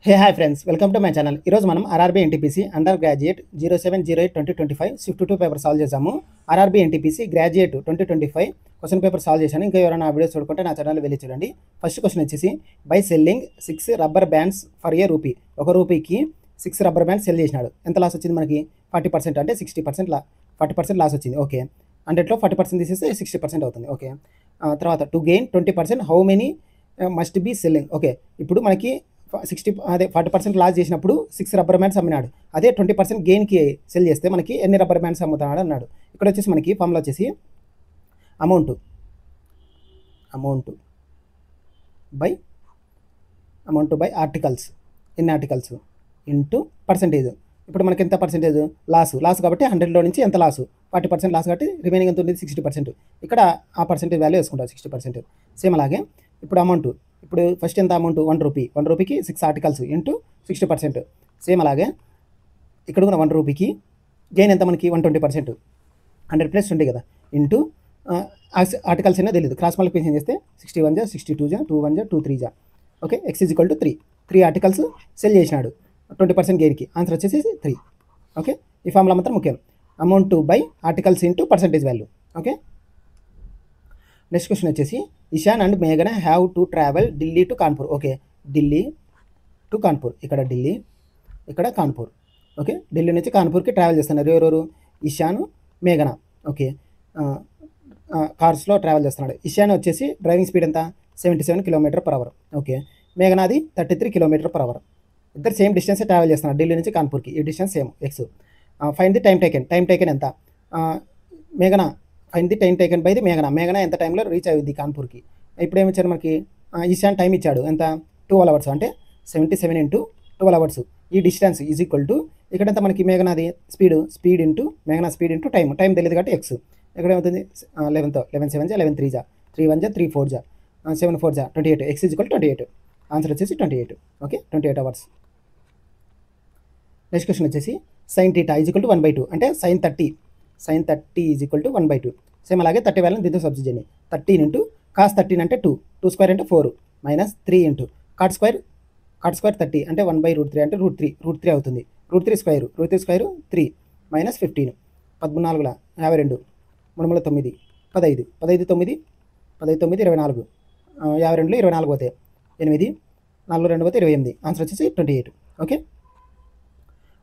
Hey hi friends, welcome to my channel. ఈరోజు మనం RRB NTPC under graduate 0708-2025 shift 2 paper solve చేసాము. RRB NTPC graduate 2025 question paper solve చేశాను. ఇంకా ఎవరైనా ఆ వీడియోస్ చూడుకుంటే నా ఛానల్ వెళ్ళి చూడండి. ఫస్ట్ క్వశ్చన్ వచ్చేసి by selling 6 rubber bands for a rupee. ఒక రూపీకి 6 రబ్బర్ బ్యాండ్స్ సెల్ చేసినాడు. ఎంత లాస్ వచ్చింది మనకి? 40%, అంటే 60% 40% లాస్ వచ్చింది. ఓకే, 100లో 40% తీసేస్తే 60% అవుతుంది. ఓకే, తర్వాత to gain 20% how many must be selling. Okay, ఇప్పుడు మనకి 40% లాస్ చేసినప్పుడు 6 రబ్బర్ బ్యాండ్స్ అమ్మినాడు. అదే 20% గెయిన్కి సెల్ చేస్తే మనకి ఎన్ని రబ్బర్ బ్యాండ్స్ అమ్ముతాడు అన్నాడు. ఇక్కడ వచ్చేసి మనకి ఫార్ములా వచ్చేసి అమౌంట్ బై ఆర్టికల్స్, ఎన్ని ఆర్టికల్స్ ఇంటూ పర్సెంటేజ్. ఇప్పుడు మనకి ఎంత పర్సెంటేజ్? లాస్ కాబట్టి 100లో నుంచి ఎంత లాసు? 40% లాస్ కాబట్టి రిమైనింగ్ ఎంత ఉంటుంది? 60%. ఇక్కడ ఆ పర్సెంటేజ్ వాల్యూ వేసుకుంటాం 60%. సేమ్ అలాగే ఇప్పుడు అమౌంట్, ఇప్పుడు ఫస్ట్ ఎంత amount? 1 rupee. 1 రూపీకి 6 articles into 60%. Same అలాగే ఇక్కడ కూడా 1 రూపీకి గెయిన్ ఎంత మనకి? 120%. 100 + 20 కదా, ఇంటూ ఆర్టికల్స్ అయినా తెలియదు, క్రాస్ మల్టిప్లికేషన్ చేస్తే 61 జా 62 జా 2 1 జా 2 3 జా. Okay, x = 3. 3 ఆర్టికల్స్ సెల్ చేసినాడు 20% గెయిన్కి. ఆన్సర్ వచ్చేసి 3. ఓకే, ఈ ఫార్ములా మాత్రం ముఖ్యం. Amount by articles into percentage value. Okay, next question వచ్చేసి ఇషాన్ అండ్ మేఘన have to travel Delhi to Kanpur. Okay, Delhi to Kanpur, ఇక్కడ ఢిల్లీ, ఇక్కడ కాన్పూర్. ఓకే, ఢిల్లీ నుంచి కాన్పూర్కి ట్రావెల్ చేస్తున్నారు ఎవరెవరు? ఇషాను, మేఘన. ఓకే, కార్స్లో ట్రావెల్ చేస్తున్నాడు. ఇషాన్ వచ్చేసి డ్రైవింగ్ స్పీడ్ ఎంత? 77 km/h. ఓకే, మేఘనాది 33 km/h. ఇద్దరు సేమ్ డిస్టెన్స్ ట్రావెల్ చేస్తున్నారు ఢిల్లీ నుంచి కాన్పూర్కి. ఈ distance same X. Find the time taken ఎంత? మేఘన find the time taken by the మేఘన ఎంత టైంలో రీచ్ అయ్యింది కాన్పూర్కి. ఇప్పుడు ఏమి ఇచ్చారు మనకి? ఈశాన్ టైం ఇచ్చాడు ఎంత? 12 hours, అంటే 77 × 12 hours. ఈ డిస్టెన్స్ ఈజ్ ఈక్వల్ టు ఇక్కడ ఎంత మనకి? మేఘనాది స్పీడ్ ఇంటూ మేఘనా స్పీడ్ ఇంటూ టైం తెలియదు కాబట్టి ఎక్స్. ఇక్కడ ఏమవుతుంది? 11 7 జా 11 3 జా 3 1 జా 3 4 జా 7 4 జా 28. X is equal 28. ఆన్సర్ వచ్చేసి 28. Okay, 28 hours. నెక్స్ట్ క్వశ్చన్ వచ్చేసి సైన్ θ ఈజ్ ఈక్వల్ టు 1/2, అంటే sine 30 is equal to 1/2. Same అలాగే 30 వాల్యూని దీంతో సబ్స్టిట్యూట్ చేయండి. 13 ఇంటూ కాస్ 13 అంటే 2 స్క్వేర్ అంటే 4 మైనస్ 3 ఇంటూ కాట్ స్క్వేర్ 30 అంటే 1/√3 అంటే √3 అవుతుంది. √3 స్క్వేర్ 3 మైనస్ 15 14 52 3 9 15 15 9 24 52లో 24 పోతాయి 8 4 2 పోతే 28. ఆన్సర్ వచ్చేసి 28. ఓకే,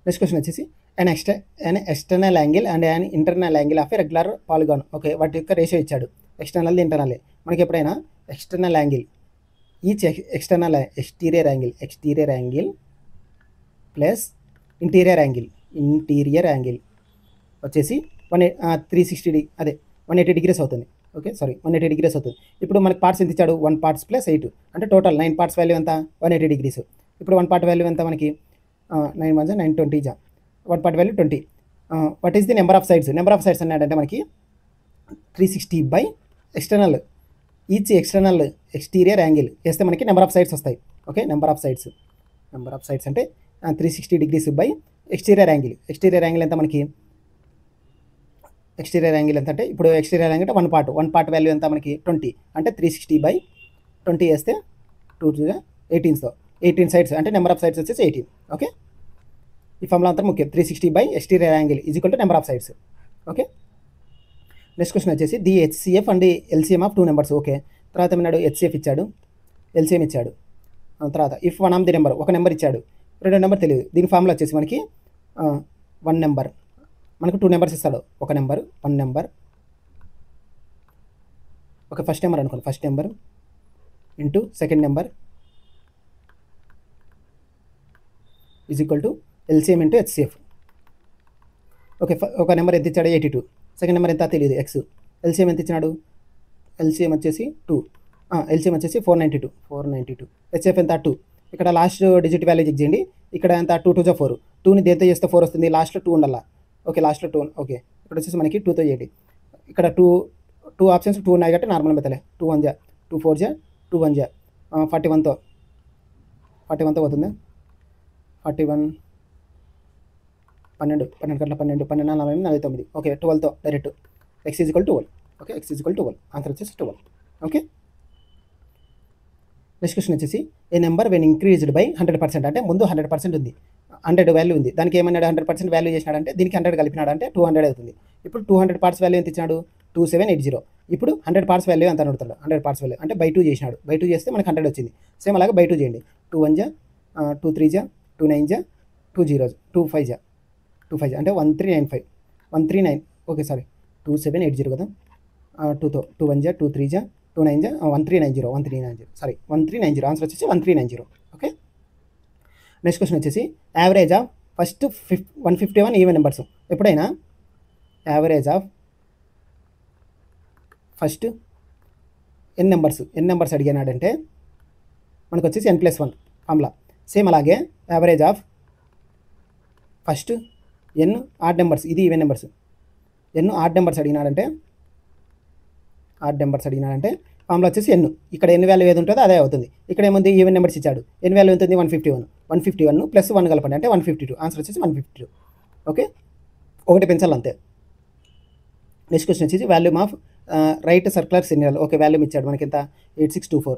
నెక్స్ట్ క్వశ్చన్ వచ్చేసి an external angle and an internal angle of a regular polygon. Okay, వాటి యొక్క రేషియో ఇచ్చాడు. External internal. మనకి ఎప్పుడైనా external angle each exterior angle plus interior angle వచ్చేసి 360 అదే 180 degrees అవుతుంది. ఓకే, సారీ 180 degrees అవుతుంది. ఇప్పుడు మనకి పార్ట్స్ ఎంత ఇచ్చాడు? 1 parts + 8, అంటే టోటల్ 9 parts వాల్యూ ఎంత? 180 degrees. ఇప్పుడు 1 part వాల్యూ ఎంత మనకి? 9 1 9 20 జా 1 part value 20. What is the number of sides అన్నాడంటే మనకి 360 by external each exterior angle వేస్తే మనకి నెంబర్ ఆఫ్ సైడ్స్ వస్తాయి. ఓకే, నెంబర్ ఆఫ్ సైడ్స్ అంటే 360 degrees బై ఎక్స్టీరియర్ యాంగిల్ ఎంత మనకి? ఎక్స్టీరియర్ యాంగిల్ ఎంత అంటే ఇప్పుడు ఎక్స్టీరియర్ యాంగిల్ అంటే 1 part వాల్యూ ఎంత మనకి? 20, అంటే 360 బై 20 వేస్తే 2 2 18 సైడ్స్, అంటే నెంబర్ ఆఫ్ సైడ్స్ వచ్చేసి 18. ఓకే, ఈ ఫార్ములా అంతా ముఖ్యం. 360 by exterior angle is equal to number of sides. Okay, next question వచ్చేసి the HCF and LCM of 2 numbers. Okay, తర్వాత ఏమన్నాడు? హెచ్సిఎఫ్ ఇచ్చాడు, ఎల్సిఎం ఇచ్చాడు. తర్వాత if one of the number, ఒక నెంబర్ ఇచ్చాడు, రెండో నెంబర్ తెలియదు. దీని ఫార్ములా వచ్చేసి మనకి 1 నెంబర్, మనకు 2 numbers ఇస్తాడు. ఒక నెంబర్ 1 నెంబర్, ఒక ఫస్ట్ నెంబర్ అనుకోండి, first number into second number is equal to LCM into HCF. Okay, ఒక నెంబర్ ఎంత ఇచ్చాడు? 82. సెకండ్ నెంబర్ ఎంత తెలియదు, ఎక్స్. ఎల్సిఎం ఎంత ఇచ్చినాడు? ఎల్సిఎం వచ్చేసి 2. ఎల్సిఎం వచ్చేసి 492. హెచ్సిఎఫ్ ఎంత? 2. ఇక్కడ లాస్ట్ డిజిట్ వాల్యూ చెక్ చేయండి. ఇక్కడ ఎంత? 2 2 4. 2ని దేంతో చేస్తే 4 వస్తుంది? లాస్ట్లో 2 ఉండాలా. ఓకే, లాస్ట్లో 2. ఓకే, ఇక్కడ వచ్చేసి మనకి 2తో చేయండి. ఇక్కడ 2 ఆప్షన్స్ 2 ఉన్నాయి కాబట్టి నార్మల్ మెథడే. 2 1 జా 2 4 జా 2 1 జా 41తో పోతుంది. 41 12 12 12 12 49. ఓకే, 12తో direct x is equal to 12. Okay, x is equal to 12. Answer వచ్చేసి 12. ఓకే, నెక్స్ట్ క్వశ్చన్ వచ్చేసి a number when increased by 100%, అంటే ముందు 100% ఉంది, 100 వాల్యూ ఉంది, దానికి ఏమన్నాడు 100% వాల్యూ చేసినాడంటే దీనికి 100 కలిపినాడు అంటే 200 అవుతుంది. ఇప్పుడు 200 పార్ట్స్ వాల్యూ ఎంత ఇచ్చినాడు 2780. ఇప్పుడు 100 పార్ట్స్ వాల్యూ ఎంత అడుగుతాడు, 100 పార్ట్స్ వాల్యూ అంటే బై 2 చేసినాడు, బై 2 చేస్తే మనకి 100 వచ్చింది. సేమ్ అలాగే బై 2 చేయండి, 2 1 జా 2 3 జా 2 9 జా 2 0 2 5 జా 2 5 అంటే 1395 139, ఓకే సారీ 2780 కదా, 2తో 2 1 జా 2 3 జా 2 9 జా 1390 సారీ 1390, ఆన్సర్ వచ్చేసి 1390. ఓకే. నెక్స్ట్ క్వశ్చన్ వచ్చేసి average of first 151 even numbers. ఎప్పుడైనా average of first n numbers అడిగినాడంటే మనకు వచ్చేసి n+1 ఫార్ములా. సేమ్ అలాగే average of first n odd numbers, ఇది even numbers, n odd numbers అడిగినాడంటే ఫార్ములా వచ్చేసి ఎన్, ఇక్కడ ఎన్ వాల్యూ ఏది ఉంటుందో అదే అవుతుంది. ఇక్కడ ఏముంది ఈవెన్ నెంబర్స్ ఇచ్చాడు, ఎన్ వాల్యూ ఎంత ఉంది 151 ప్లస్ 1 కలపండి అంటే 152, ఆన్సర్ వచ్చేసి 152. ఓకే, ఒకటి పెన్సిల్ అంతే. నెక్స్ట్ క్వశ్చన్ వచ్చేసి volume of right circular cylinder. Okay, volume ఇచ్చాడు మనకి ఎంత 8624.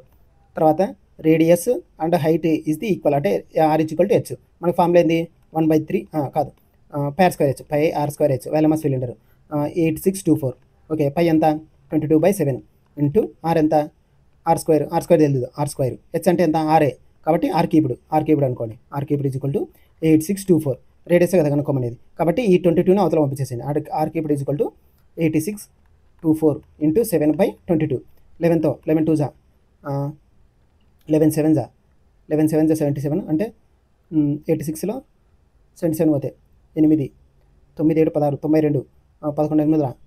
తర్వాత radius and height is the equal, అంటే r=h. మనకి ఫార్ములా ఏంది 1/3 కాదు pi r square h, pi r square h, volume of cylinder 8624. Okay, pi ఎంత 22/7 ఇంటూ ఆర్ ఎంత ఆర్ స్క్వేర్ తెలియదు, ఆర్ స్క్వేర్ హెచ్ అంటే ఎంత ఆర్ఏ, కాబట్టి ఆర్ క్యూబ్డ్ అనుకోండి, r cubed is equal to 8624. Radius కదా కనుక్కోమనేది, కాబట్టి ఈ 22ని అవతల పంపించేసింది. R cubed is equal to 8624 into 7/22. 11తో 11 2 జా 11 7 జా 77 అంటే 86లో 77 పోతే 8 9 7 16 92 11 8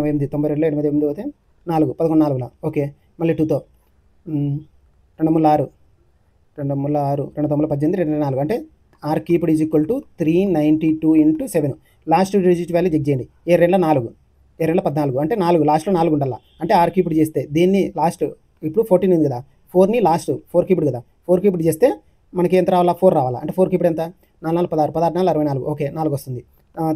88 92లో 88 పోతే 4 11 4లా. ఓకే, మళ్ళీ 2తో 2 3 6 2 3 6 2 9 18 2 4 అంటే r cubed is equal to 392 into 7. Last digit value check చేయండి, 7 2 4 7 14 అంటే 4 లాస్ట్లో 4 ఉండాలా, అంటే ఆర్ కీప్డ్ చేస్తే దీన్ని లాస్ట్ ఇప్పుడు 14 ఉంది కదా, 4ని లాస్ట్ 4 కీప్డ్ కదా, 4 కీప్డ్ చేస్తే మనకి ఎంత రావాలా 4 రావాలా, అంటే 4 కీప్డ్ ఎంత 4 4 16 16 4 64. ఓకే, 4 వస్తుంది.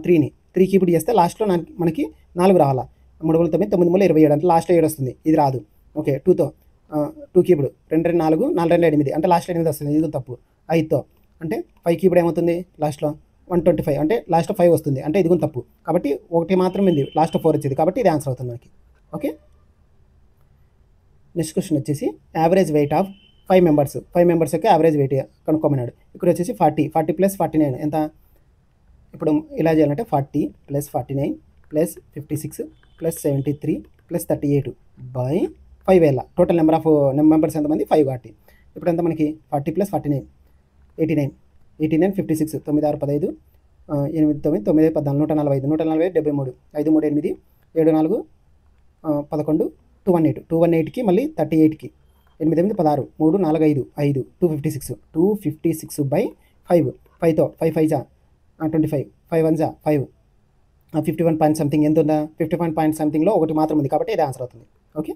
3 కీప్డ్ చేస్తే లాస్ట్లో మనకి 4 రావాలా, 3 9 9 27 అంటే లాస్ట్లో 7 వస్తుంది, ఇది రాదు. ఓకే, 2తో 2 కీప్డ్ 2 2 4 4 2 8 అంటే లాస్ట్లో 8 వస్తుంది, ఇది తప్పు. 5తో అంటే 5 కీప్డ్ ఏమవుతుంది లాస్ట్లో 125 అంటే లాస్ట్ 5 వస్తుంది, అంటే ఇది కూడా తప్పు. కాబట్టి ఒకటి మాత్రం ఉంది, లాస్ట్ 4 వచ్చింది, కాబట్టి ఇది ఆన్సర్ అవుతుంది మనకి. ఓకే. నెక్స్ట్ క్వశ్చన్ వచ్చేసి యావరేజ్ వెయిట్ ఆఫ్ 5 మెంబర్స్ యొక్క యావరేజ్ వెయిట్ కనుక్కోమన్నాడు. ఇక్కడ వచ్చేసి 40 ప్లస్ 49 ఎంత, ఇప్పుడు ఇలా చేయాలంటే 40 plus 49 plus 56 plus 73 plus 38 by 5 వేల టోటల్ నెంబర్ ఆఫ్ మెంబర్స్ ఎంతమంది 5 కాబట్టి ఇప్పుడు ఎంత మనకి 40 ప్లస్ 49 89 56 9 6 15 8 9 9 14 145 140 73 5 3 8 7 4 11 218కి మళ్ళీ 38కి 8 8 16 3 4 5 5 256 బై 5తో 5 5 జా 25 5 1 జా 5 51 పాయింట్ సంథింగ్ ఎంత ఉందా 51 పాయింట్ సంథింగ్లో ఒకటి మాత్రం ఉంది, కాబట్టి ఇది ఆన్సర్ అవుతుంది. ఓకే.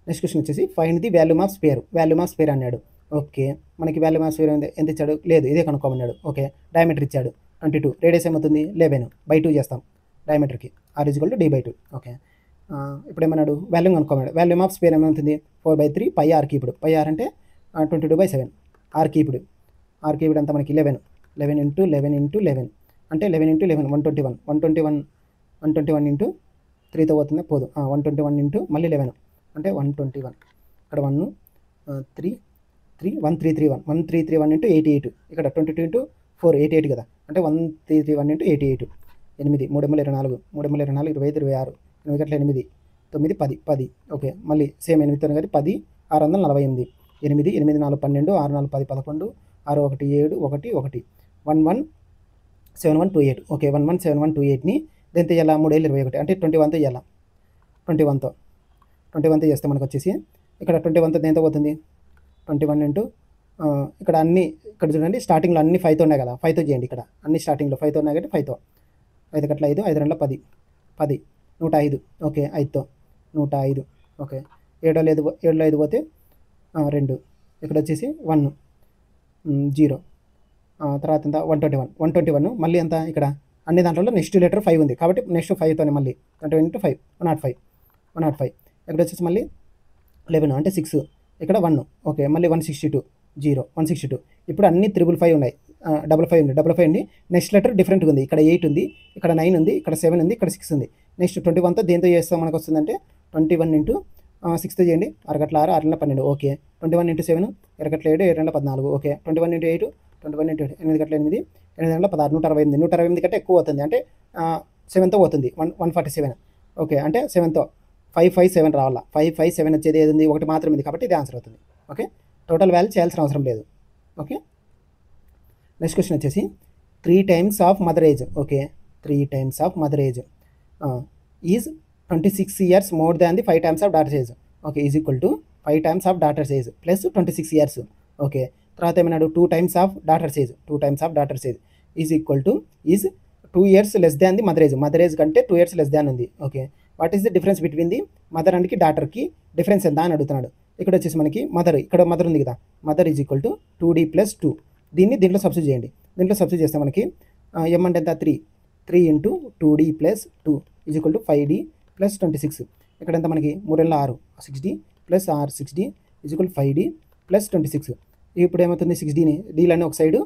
నెక్స్ట్ క్వశ్చన్ వచ్చేసి find the volume of spare అన్నాడు. ఓకే, మనకి వాల్యూమ్ ఆఫ్ స్పేర్ ఎంత ఇచ్చాడు, లేదు ఇదే కనుక్కోమన్నాడు. ఓకే, డయామీటర్ ఇచ్చాడు 22, రేడియస్ ఏమవుతుంది 11/2 చేస్తాం డయామీటర్కి, r = d/2. ఓకే, ఇప్పుడు ఏమన్నాడు వాల్యూమ్ కనుక్కోమన్నాడు. వాల్యూమ్ ఆఫ్ స్పేర్ ఏమవుతుంది 4/3 పై ఆర్ కీప్డ్, పై ఆర్ అంటే 22/7 ఆర్ కీప్డ్ అంతా మనకి 11 ఇంటూ 11 అంటే 11 ఇంటూ 11 121 ఇంటూ 3తో పోతుంది పోదు 121 ఇంటూ మళ్ళీ 11 అంటే 121, ఇక్కడ 1 3 1331 ఇంటూ 88, ఇక్కడ 22 ఇంటూ 4 88 కదా, అంటే 1331 ఇంటూ 88 8 3 24 25 26 8 8 9 10. ఓకే, మళ్ళీ సేమ్ 8తో కానీ 10 648 8 8 4 12 6 4 10 11 6 1 7 1 1 117128. ఓకే, 117128ని దేంతో చేయాలా 3 7 21 అంటే 21తో చేయాలా, 21తో చేస్తే మనకు వచ్చేసి ఇక్కడ 21తో దేంతో పోతుంది 21 ఇంటూ ఇక్కడ చూడండి స్టార్టింగ్లో అన్ని 5తో ఉన్నాయి కదా, 5తో చేయండి, ఇక్కడ అన్ని స్టార్టింగ్లో 5తో ఉన్నాయి కాబట్టి 5తో 5 గట్ల 5 5 2 10 105. ఓకే, 5తో 105. ఓకే, 7లో 5 పోతే 2, ఇక్కడ వచ్చేసి 1 0, తర్వాత ఎంత 121 మళ్ళీ ఎంత ఇక్కడ అన్ని దాంట్లో నెక్స్ట్ లెటర్ 5 ఉంది, కాబట్టి నెక్స్ట్ 5తోనే మళ్ళీ 21 ఇంటూ 5 105. ఇక్కడ వచ్చేసి మళ్ళీ 11 అంటే 6, ఇక్కడ 1, ఓకే, మళ్ళీ 162 0 162. ఇప్పుడు అన్ని 555 ఉన్నాయి, 55 ఉంది, 55 ఉంది. నెక్స్ట్ లెటర్ డిఫరెంట్గా ఉంది, ఇక్కడ 8 ఉంది, ఇక్కడ 9 ఉంది, ఇక్కడ 7 ఉంది, ఇక్కడ 6 ఉంది. నెక్స్ట్ 21తో దేంతో చేస్తాం మనకు వస్తుందంటే 21 ఇంటూ 6తో చేయండి, అరగట్ల 6 6 12, okay. 21 into 7 Eragatla 7 7 14, okay. 21 into 8 21 into 8 8 గట్ల 8 8 గంటల 16 168 168 కంటే ఎక్కువ అవుతుంది, అంటే 7తో పోతుంది 147, ఓకే. అంటే 7తో 557 రావాలా, 557 వచ్చేది ఏది ఉంది, ఒకటి మాత్రం ఉంది, కాబట్టి ఇది ఆన్సర్ అవుతుంది, ఓకే. టోటల్ వాల్యూ చేయాల్సిన అవసరం లేదు, ఓకే. నెక్స్ట్ క్వశ్చన్ వచ్చేసి 3 times of mother age, okay. 3 times of mother age is 26 years more than the 5 times of daughters age, okay, is equal to 5 times of daughters age plus 26 years, okay. తర్వాత ఏమన్నాడు 2 times of daughters age, 2 times of daughters age is equal to is 2 years less than the mother age కంటే 2 years less than ఉంది, okay. What is the difference between the mother అండ్కి డాటర్కి difference ఎంత అని అడుగుతున్నాడు. ఇక్కడ వచ్చేసి మనకి మదర్, ఇక్కడ మదర్ ఉంది కదా, mother is equal to 2D plus 2, దీంట్లో సబ్స్టిట్యూట్ చేయండి. దీంట్లో సబ్స్టిట్యూట్ చేస్తే మనకి ఎం అంటే ఎంత 3 into 2D plus 2 is equal to 5D plus 26. ఇక్కడ ఎంత మనకి 3 6 6D plus 6D is equal 5D plus 26. ఇప్పుడు ఏమవుతుంది 6Dని డీలన్నీ ఒక సైడు,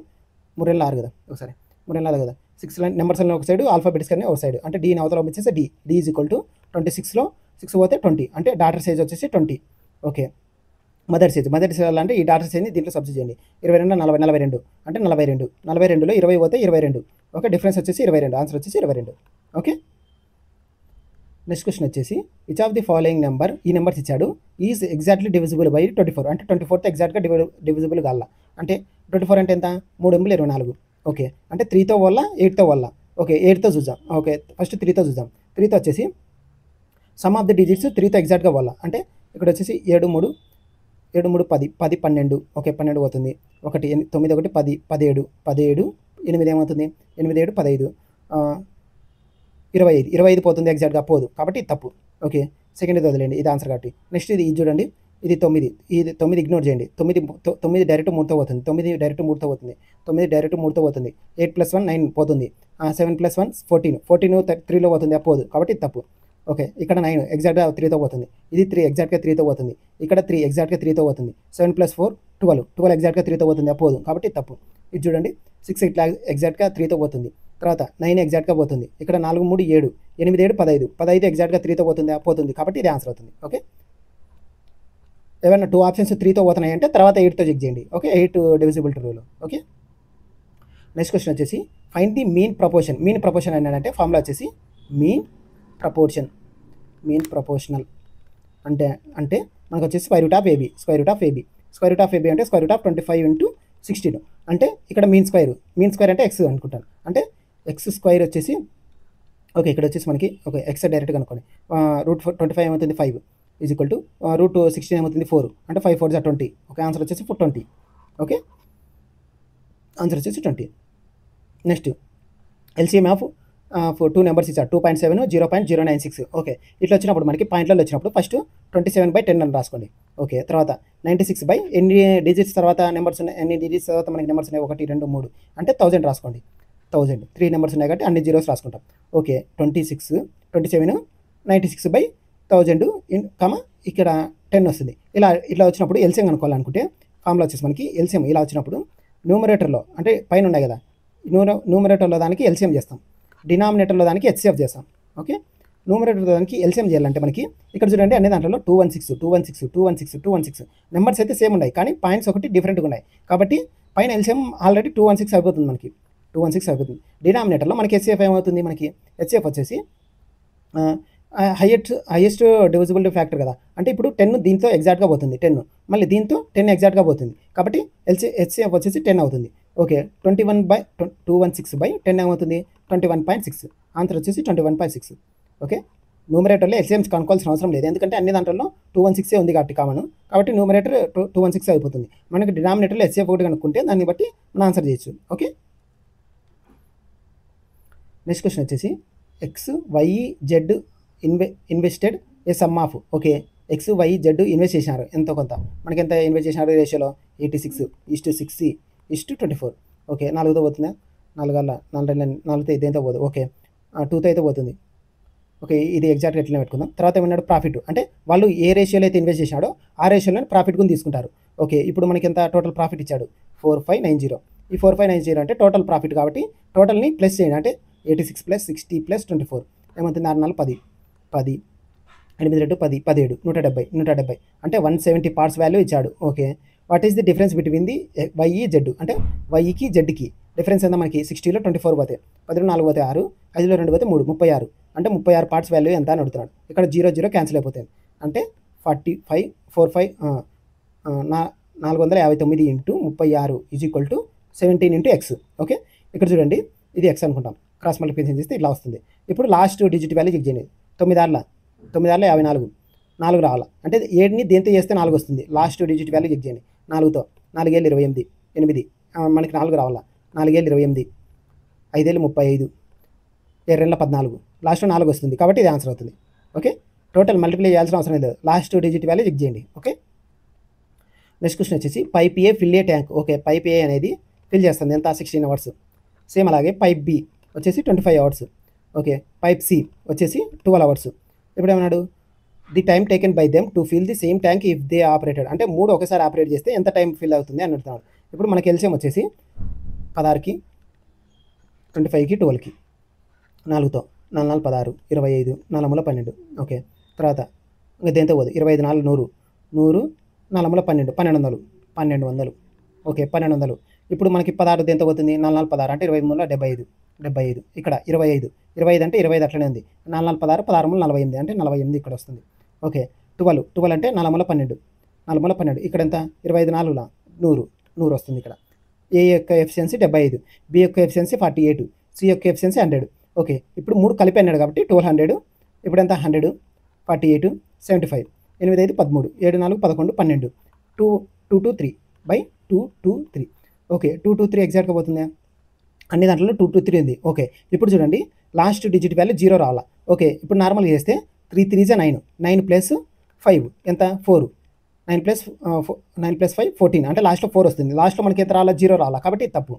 3 6 కదా, ఒకసారి 3 6 కదా, 6 నెంబర్స్ అన్నీ ఒక సైడు, ఆల్ఫాబెట్స్ కానీ ఒక సైడ్, అంటే డీని అవతల పంపించేసి D ఈజ్ ఈక్వల్ టు 26లో 6 పోతే 20, అంటే డాటర్ సైజ్ వచ్చేసి 20, ఓకే. మదర్ సైజ్ అంటే ఈ డాటర్ సైజ్ని దీంట్లో సబ్స్టిట్యూట్ చేయండి. 22 40 42 అంటే 42, 42లో 20 పోతే 22, ఓకే. డిఫరెన్స్ వచ్చేసి 22, ఆన్సర్ వచ్చేసి 22, ఓకే. నెక్స్ట్ క్వశ్చన్ వచ్చేసి which of the following number, ఈ నెంబర్స్ ఇచ్చాడు, ఈజ్ ఎగ్జాక్ట్లీ డివిజిబుల్ బై 24, అంటే 24తో ఎగ్జాక్ట్గా డివిజిబుల్ కాల, అంటే 24 అంటే ఎంత 3 8 24, ఓకే. అంటే 3తో వల్ల 8తో వల్ల, ఓకే. 8తో చూద్దాం, ఓకే. ఫస్ట్ 3తో చూద్దాం. 3తో వచ్చేసి సమ్ ఆఫ్ ది డిజిట్స్ 3తో ఎగ్జాక్ట్గా వల్ల, అంటే ఇక్కడ వచ్చేసి 7 3 7 3 10 10 12, ఓకే. 12 పోతుంది, 1 9 1 10 17 17 8 ఏమవుతుంది 8 7 15 25 పోతుంది, ఎగ్జాక్ట్గా పోదు, కాబట్టి ఇది తప్పు, ఓకే. సెకండ్ ఇది వదిలేండి, ఇది ఆన్సర్ కాబట్టి. నెక్స్ట్ ఇది చూడండి, ఇది 9, ఇది 9 ఇగ్నోర్ చేయండి, 9 డైరెక్ట్ 3తో పోతుంది, 9 డైరెక్ట్ 3తో పోతుంది, 9 డైరెక్ట్ 3తో పోతుంది, 8 + 1 9 పోతుంది, 7 + 1 14 3లో పోతుంది, పోదు, కాబట్టి ఇది తప్పు, ఓకే. ఇక్కడ 9 ఎగ్జాక్ట్గా 3తో పోతుంది, ఇది 3 ఎగ్జాక్ట్గా 3తో పోతుంది, ఇక్కడ 3 ఎగ్జాక్ట్గా 3తో పోతుంది, 7 + 4 12 ఎగ్జాక్ట్గా 3తో పోతుంది, పోదు, కాబట్టి తప్పు. ఇది చూడండి 6 ఇట్లా ఎగ్జాక్ట్గా 3తో పోతుంది, తర్వాత 9 ఎగ్జాక్ట్గా పోతుంది, ఇక్కడ 4 3 7 8 7 15 ఎగ్జాక్ట్గా 3తో పోతుంది, కాబట్టి ఇది ఆన్సర్ అవుతుంది, ఓకే. ఏమైనా 2 ఆప్షన్స్ 3తో పోతున్నాయి అంటే తర్వాత 8తో చెక్ చేయండి, okay. 8 divisible to rule, okay. Next question వచ్చేసి ఫైండ్ ది మీన్ ప్రపోర్షన్ ఏంటంటే ఫార్ములా వచ్చేసి మీన్ ప్రపోర్షనల్ అంటే మనకు వచ్చేసి స్క్వేర్ రూట్ ఆఫ్ ఏబీ అంటే స్క్వేర్ రూట్ ఆఫ్ 25 ఇంటూ 16, అంటే ఇక్కడ మీన్ స్క్వేర్ అంటే ఎక్స్ అనుకుంటాను, అంటే ఎక్స్ స్క్వేర్ వచ్చేసి, ఓకే. ఇక్కడ వచ్చేసి మనకి ఓకే ఎక్స్ డైరెక్ట్గా అనుకోండి, రూట్ 25 ఏమవుతుంది 5 ఈజ్ ఈక్వల్ టు రూట్ 16 ఏమవుతుంది 4, అంటే 5 4 20, ఓకే. ఆన్సర్ వచ్చేసి 20, ఓకే. ఆన్సర్ వచ్చేసి 20. నెక్స్ట్ ఎల్సిఎం ఆఫ్ 2 నెంబర్స్ ఇచ్చారు, 2.7 0.096, ఓకే. ఇట్లా వచ్చినప్పుడు మనకి పాయింట్లలో వచ్చినప్పుడు ఫస్ట్ 27/10 అని రాసుకోండి, ఓకే. తర్వాత 96 ఎన్ని డిజిట్స్ తర్వాత నెంబర్స్ ఉన్నాయి, ఎన్ని డిజిట్స్ తర్వాత మనకి నెంబర్స్ ఉన్నాయి 1 2 3 అంటే 1000 రాసుకోండి, 1000 3 నెంబర్స్ ఉన్నాయి కాబట్టి అన్ని జీరోస్ రాసుకుంటాం, ఓకే. 27 96/1000 ఇక్కడ 10 వస్తుంది. ఇట్లా వచ్చినప్పుడు ఎల్సిఎం కనుక్కోవాలనుకుంటే ఫార్ములా వచ్చేసి మనకి ఎల్సిఎం ఇలా వచ్చినప్పుడు న్యూమరేటర్లో అంటే పైన ఉన్నాయి కదా, న్యూమరేటర్లో దానికి ఎల్సిఎం చేస్తాం, డినామినేటర్లో దానికి హెచ్సిఎఫ్ చేస్తాం, ఓకే. న్యూమరేటర్లో దానికి ఎల్సిఎం చేయాలంటే మనకి ఇక్కడ చూడండి అన్ని దాంట్లో 216 నెంబర్స్ అయితే సేమ్ ఉన్నాయి, కానీ పాయింట్స్ ఒకటి డిఫరెంట్గా ఉన్నాయి, కాబట్టి పైన ఎల్సిఎం ఆల్రెడీ 216 అయిపోతుంది, మనకి 216 అయిపోతుంది. డినామినేటర్లో మనకి హెచ్సిఎఫ్ ఏమవుతుంది, మనకి హెచ్సిఎఫ్ వచ్చేసి హైయెస్ట్ డివిజిబుల్ ఫ్యాక్టర్ కదా, అంటే ఇప్పుడు 10 దీంతో ఎగ్జాక్ట్గా పోతుంది, 10 మళ్ళీ దీంతో 10 ఎగ్జాక్ట్గా పోతుంది, కాబట్టి హెచ్సిఎఫ్ వచ్చేసి 10 అవుతుంది, ఓకే. 216/10 ఏమవుతుంది 21.6, ఆన్సర్ వచ్చేసి 21.6, ఓకే. న్యూమరేటర్లో ఎల్సిఎంస్ కనుక్కోవాల్సిన అవసరం లేదు, ఎందుకంటే అన్ని దాంట్లో 216 ఉంది కాబట్టి న్యూమరేటర్ 216 అయిపోతుంది. మనకి డినామినేటర్లో హెచ్సిఎఫ్ ఒకటి కనుక్కుంటే దాన్ని బట్టి మనం ఆన్సర్ చేయొచ్చు, ఓకే. నెక్స్ట్ క్వశ్చన్ వచ్చేసి X Y Z invested a sum of, okay. X Y Z invest చేసినారు ఎంతో కొంత, మనకి ఎంత ఇన్వెస్ట్ చేసినారు రేషియోలో 86:6:24, ఓకే. 4తో పోతుందా, 4 4తో దేంతో పోదు, ఓకే. 2తో అయితే పోతుంది, ఓకే, ఇది ఎగ్జాక్ట్గా ఎట్లా పెట్టుకుందాం. తర్వాత ఏమన్నాడు ప్రాఫిట్, అంటే వాళ్ళు ఏ రేషియోలో అయితే ఇన్వెస్ట్ చేశాడో ఆ రేషియోలో ప్రాఫిట్ కూడా తీసుకుంటారు. ఓకే, ఇప్పుడు మనకి ఎంత టోటల్ ప్రాఫిట్ ఇచ్చాడు 4590. ఈ 4590 అంటే టోటల్ ప్రాఫిట్ కాబట్టి టోటల్ని ప్లస్ చేయండి. అంటే 86 + 60 + 24 ఏమవుతుంది? 6 4 10 10 8 2 10 17 170 అంటే 170 పార్ట్స్ వాల్యూ ఇచ్చాడు. Okay, what is the difference between the వైఈ Z, అంటే వైఈకి జెడ్కి డిఫరెన్స్ ఎంత మనకి? 60లో 24 పోతే 10లో 4 పోతే 6, 5లో 2 పోతే 3, 36. అంటే 36 పార్ట్స్ వాల్యూ ఎంత అని అడుగుతున్నాడు. ఇక్కడ 0 0 క్యాన్సిల్ అయిపోతాయి. అంటే 45 45 459 ఇంటూ 36 = 17 ఇంటూ ఎక్స్. ఓకే, ఇక్కడ చూడండి ఇది ఎక్స్ అనుకుంటాం. క్రాస్ మల్టిప్లికేషన్ చేస్తే ఇట్లా వస్తుంది. ఇప్పుడు లాస్ట్ డిజిట్ వాల్యూ చెక్ చేయండి. 9 ఆర్ల 54 4 రావాలి. అంటే 7ని దేంతో చేస్తే 4 వస్తుంది. లాస్ట్ డిజిట్ వాల్యూ చెక్ చేయండి. 4తో 4 ఏళ్ళు 28 8 మనకి 4 రావాలా. 4 ఏళ్ళు 28 5 ఏళ్ళు 35 2 14 లాస్ట్లో 4 వస్తుంది కాబట్టి ఇది ఆన్సర్ అవుతుంది. ఓకే, టోటల్ మల్టిప్లై చేయాల్సిన అవసరం లేదు. లాస్ట్ డిజిట్ వాల్యూ చెక్ చేయండి. ఓకే, నెక్స్ట్ క్వశ్చన్ వచ్చేసి pipe A fill A tank. Okay, pipe A అనేది ఫిల్ చేస్తుంది ఎంత? 16 అవర్స్. సేమ్ అలాగే పైప్ బి వచ్చేసి 25 అవర్స్. ఓకే, పైప్ సి వచ్చేసి 12 అవర్స్. ఇప్పుడు ఏమన్నాడు? The time taken by them to fill the same tank if they operated, అంటే 3 ఒకసారి ఆపరేట్ చేస్తే ఎంత టైం ఫిల్ అవుతుంది అని అడుగుతున్నాడు. ఇప్పుడు మనకి ఎల్సిఎం వచ్చేసి 16కి 25కి 12కి 4తో 4 4 16 25 4 12. ఓకే, తర్వాత ఇంకా దేంతో పోదు 25 4 100 100 4 12 1200 1200. ఓకే, 1200. ఇప్పుడు మనకి 16 దేంతో పోతుంది? 4 4 16 అంటే 23 75 75. ఇక్కడ 25 అంటే 25 అట్లనే ఉంది. 4 4 16 16 48 అంటే 48 ఇక్కడ వస్తుంది. ఓకే, 12 అంటే 4 12 4 12. ఇక్కడ ఎంత? 25 4 100 వస్తుంది. ఇక్కడ ఏ యొక్క ఎఫిషియన్సీ 75, బి యొక్క ఎఫిషియన్సీ 48, సి యొక్క ఎఫిషియన్సీ 100. ఓకే, ఇప్పుడు 3 కలిపి అన్నాడు కాబట్టి 1200. ఇప్పుడు ఎంత? 100 48 75 8 5 13 7 4 11 12 2 2 2 3 బై 2 2 3. ఓకే, 2 2 3 ఎగ్జాక్ట్గా పోతుందా? అన్ని దాంట్లో 2 2 3 ఉంది. ఓకే, ఇప్పుడు చూడండి లాస్ట్ డిజిట్ వాల్యూ 0 రావాలా. ఓకే, ఇప్పుడు నార్మల్గా చేస్తే 3 3 9 9 + 5 ఎంత? 4 9 + 5 14 అంటే లాస్ట్లో 4 వస్తుంది. లాస్ట్లో మనకి ఎంత రావాలా? 0 రావాలా కాబట్టి తప్పు.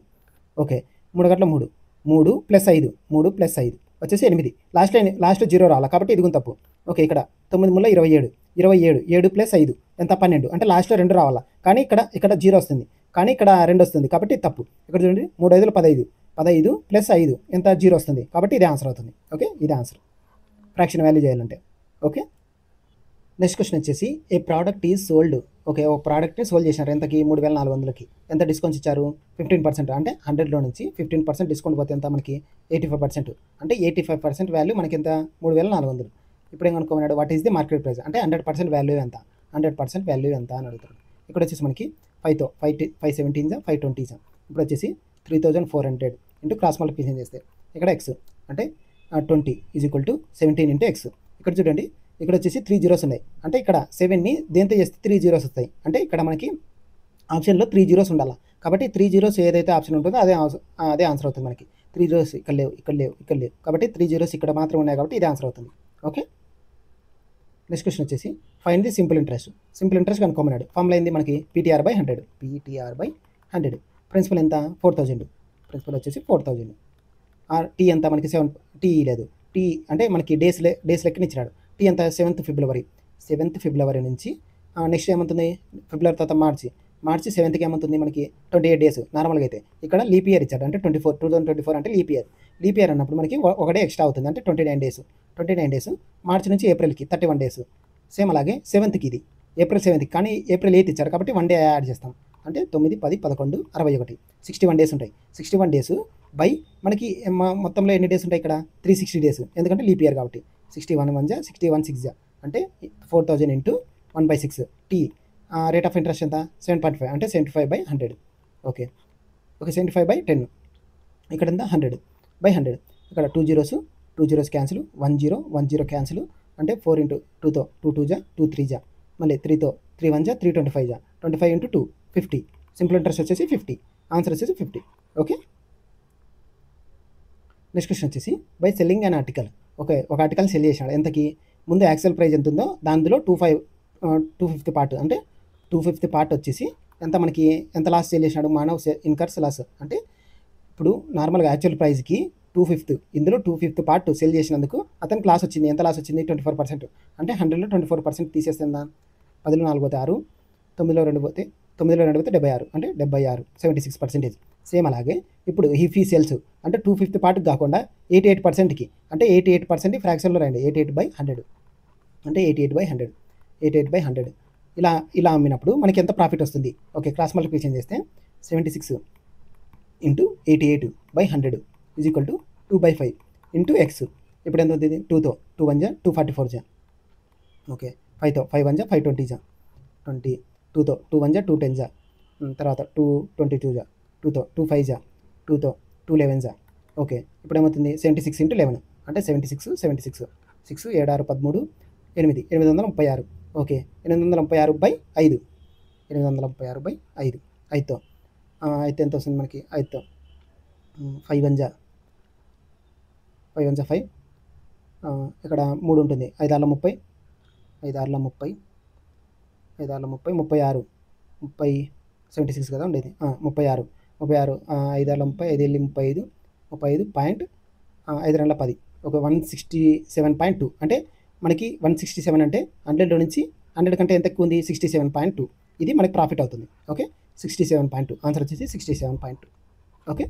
ఓకే, 3 గంటల 3 3 + 5 3 + 5 వచ్చేసి 8. లాస్ట్లో 0 రావాలా కాబట్టి ఇది కూడా తప్పు. ఓకే, ఇక్కడ 9 3 27 27 7 + 5 ఎంత? 12 అంటే లాస్ట్లో 2 రావాలా. కానీ ఇక్కడ 0 వస్తుంది, కానీ ఇక్కడ 2 వస్తుంది కాబట్టి తప్పు. ఇక్కడ చూడండి 3 5 15 15 + 5 ఎంత? 0 వస్తుంది కాబట్టి ఇదే ఆన్సర్ అవుతుంది. ఓకే, ఇదే ఆన్సర్ ఫ్రాక్షన్ వాల్యూ చేయాలంటే. ఓకే, నెక్స్ట్ క్వశ్చన్ వచ్చేసి ఏ ప్రోడక్ట్ ఈజ్ సోల్డ్. ఓకే, ఒక ప్రోడక్ట్ని సోల్డ్ చేసినారు ఎంతకి? 3400కి. ఎంత డిస్కౌంట్స్ ఇచ్చారు? 15%. అంటే 100లో నుంచి 15% డిస్కౌంట్ పోతే ఎంత మనకి? 85%. అంటే 85% వాల్యూ మనకి ఎంత? 3400. ఇప్పుడు ఏం కనుక్కున్నాడు? What is the market price, అంటే 100% వాల్యూ ఎంత? 100% వాల్యూ ఎంత అని అడుగుతాడు. ఇక్కడ వచ్చేసి మనకి 5తో 517 520. ఇప్పుడు వచ్చేసి 3400 ఇంటూ క్రాస్ మల్టిప్లికేషన్ చేస్తే ఇక్కడ ఎక్స్ అంటే 20 = 17 ఇంటూ ఎక్స్. ఇక్కడ చూడండి ఇక్కడ వచ్చేసి 3 zeros ఉన్నాయి. అంటే ఇక్కడ 7ని దేంతో చేస్తే 3 zeros వస్తాయి. అంటే ఇక్కడ మనకి ఆప్షన్లో 3 zeros ఉండాలి కాబట్టి 3 zeros ఏదైతే ఆప్షన్ ఉంటుందో అదే ఆన్సర్ అవుతుంది మనకి. 3 zeros ఇక్కడ లేవు కాబట్టి 3 zeros ఇక్కడ మాత్రం ఉన్నాయి కాబట్టి ఇదే ఆన్సర్ అవుతుంది. ఓకే, నెక్స్ట్ క్వశ్చన్ వచ్చేసి find the simple interest. Simple interest కనుక్కోమన్నాడు. ఫార్ములా ఏంది మనకి? PTR/100. PTR/100. ప్రిన్సిపల్ ఎంత? 4000. ప్రిన్సిపల్ వచ్చేసి 4000. టీ ఎంత మనకి? 7. టీ లేదు. టీ అంటే మనకి డేస్ లెక్కన ఇచ్చినాడు. టీ ఎంత? 7th ఫిబ్రవరి నుంచి నెక్స్ట్ ఏమవుతుంది? ఫిబ్రవరి తర్వాత మార్చి 7th ఏమవుతుంది మనకి? 28 days నార్మల్గా అయితే. ఇక్కడ లీప్ ఇయర్ ఇచ్చాడు అంటే 2024 అంటే లీప్ ఇయర్ అన్నప్పుడు మనకి ఒక డే ఎక్స్ట్రా అవుతుంది అంటే 29 days. మార్చి నుంచి ఏప్రిల్కి 31 days. సేమ్ అలాగే 7th ఇది ఏప్రిల్ 7th, కానీ ఏప్రిల్ 8th ఇచ్చారు కాబట్టి 1 day యాడ్ చేస్తాం అంటే 9 10 11 61 61 days ఉంటాయి. 61 days బై మనకి మొత్తంలో ఎన్ని డేస్ ఉంటాయి? ఇక్కడ 360 days, ఎందుకంటే లీప్ ఇయర్ కాబట్టి. 61 1 61 6 అంటే 4000 into 1/6. T rate of interest ఎంత? 7.5 అంటే 75/100. ఓకే 75/10. ఇక్కడ ఎంత? 100/100. ఇక్కడ 2 zeros క్యాన్సిల్, 1 0 క్యాన్సిల్ అంటే 4 ఇంటూ 2తో 2 2 2 3 మళ్ళీ 3తో 3 1 325 25 ఇంటూ 2 50. సింపుల్ ఇంట్రెస్ట్ వచ్చేసి 50. ఆన్సర్ వచ్చేసి 50. ఓకే, నెక్స్ట్ క్వశ్చన్ వచ్చేసి by selling an article. Okay, ఒక ఆర్టికల్ని సెల్ చేసినాడు ఎంతకి? ముందు యాక్చువల్ ప్రైస్ ఎంత ఉందో దానిలో 2/5 పార్ట్ అంటే 2/5 పార్ట్ వచ్చేసి ఎంత మనకి? ఎంత లాస్ సేల్ చేసినాడు? మానవ్ ఇన్కర్స్ లాస్. అంటే ఇప్పుడు నార్మల్గా యాక్చువల్ ప్రైస్కి 2/5 ఇందులో 2/5 పార్ట్ సెల్ చేసినందుకు అతనికి లాస్ వచ్చింది. ఎంత లాస్ వచ్చింది? 24%. అంటే 100లో 24% తీసేస్తుందా? 10లో 4 పోతే 6, 9లో 2 పోతే 76 అంటే 76 76%. సేమ్ అలాగే ఇప్పుడు ఇఫ్ ఈ సెల్స్ అంటే 2/5 పార్ట్కి కాకుండా 88%కి అంటే 88% ఫ్రాక్షన్లో రండి. 88/100 అంటే 88/100 88/100 ఇలా అమ్మినప్పుడు మనకి ఎంత ప్రాఫిట్ వస్తుంది? ఓకే, క్రాస్ మల్టిప్లికేషన్ చేస్తే 76 into 88/100 is equal to 2/5 into X. ఇప్పుడు ఎంత అవుతుంది? 2తో 2 1 జా 244 జా. ఓకే, 5తో 5 1 జా 520 జా 20. 2తో 2 1 జా 2 10 జా. తర్వాత 2 22 జా. 2తో 2 5 జా. 2తో 2 11 జా. ఓకే, ఇప్పుడు ఏమవుతుంది? 76 ఇంటూ 11 అంటే 76 6 7 6 13 8 836. ఓకే, 836/5 836/5 5తో అయితే ఎంత వస్తుంది మనకి? 5తో 5 1 జా 5 ఇక్కడ 3 ఉంటుంది. 5 6 30 5 6 30 5 6 30 36 30 76 కదా ఉండేది. 36 5 6 30 5 వెళ్ళి 35 5 2 10. ఒక 167.2 అంటే మనకి 167 అంటే 100లో నుంచి 100 కంటే ఎంత ఎక్కువ ఉంది? 67.2. ఇది మనకి ప్రాఫిట్ అవుతుంది. ఓకే, 67.2 ఆన్సర్ వచ్చేసి 67.2. ఓకే,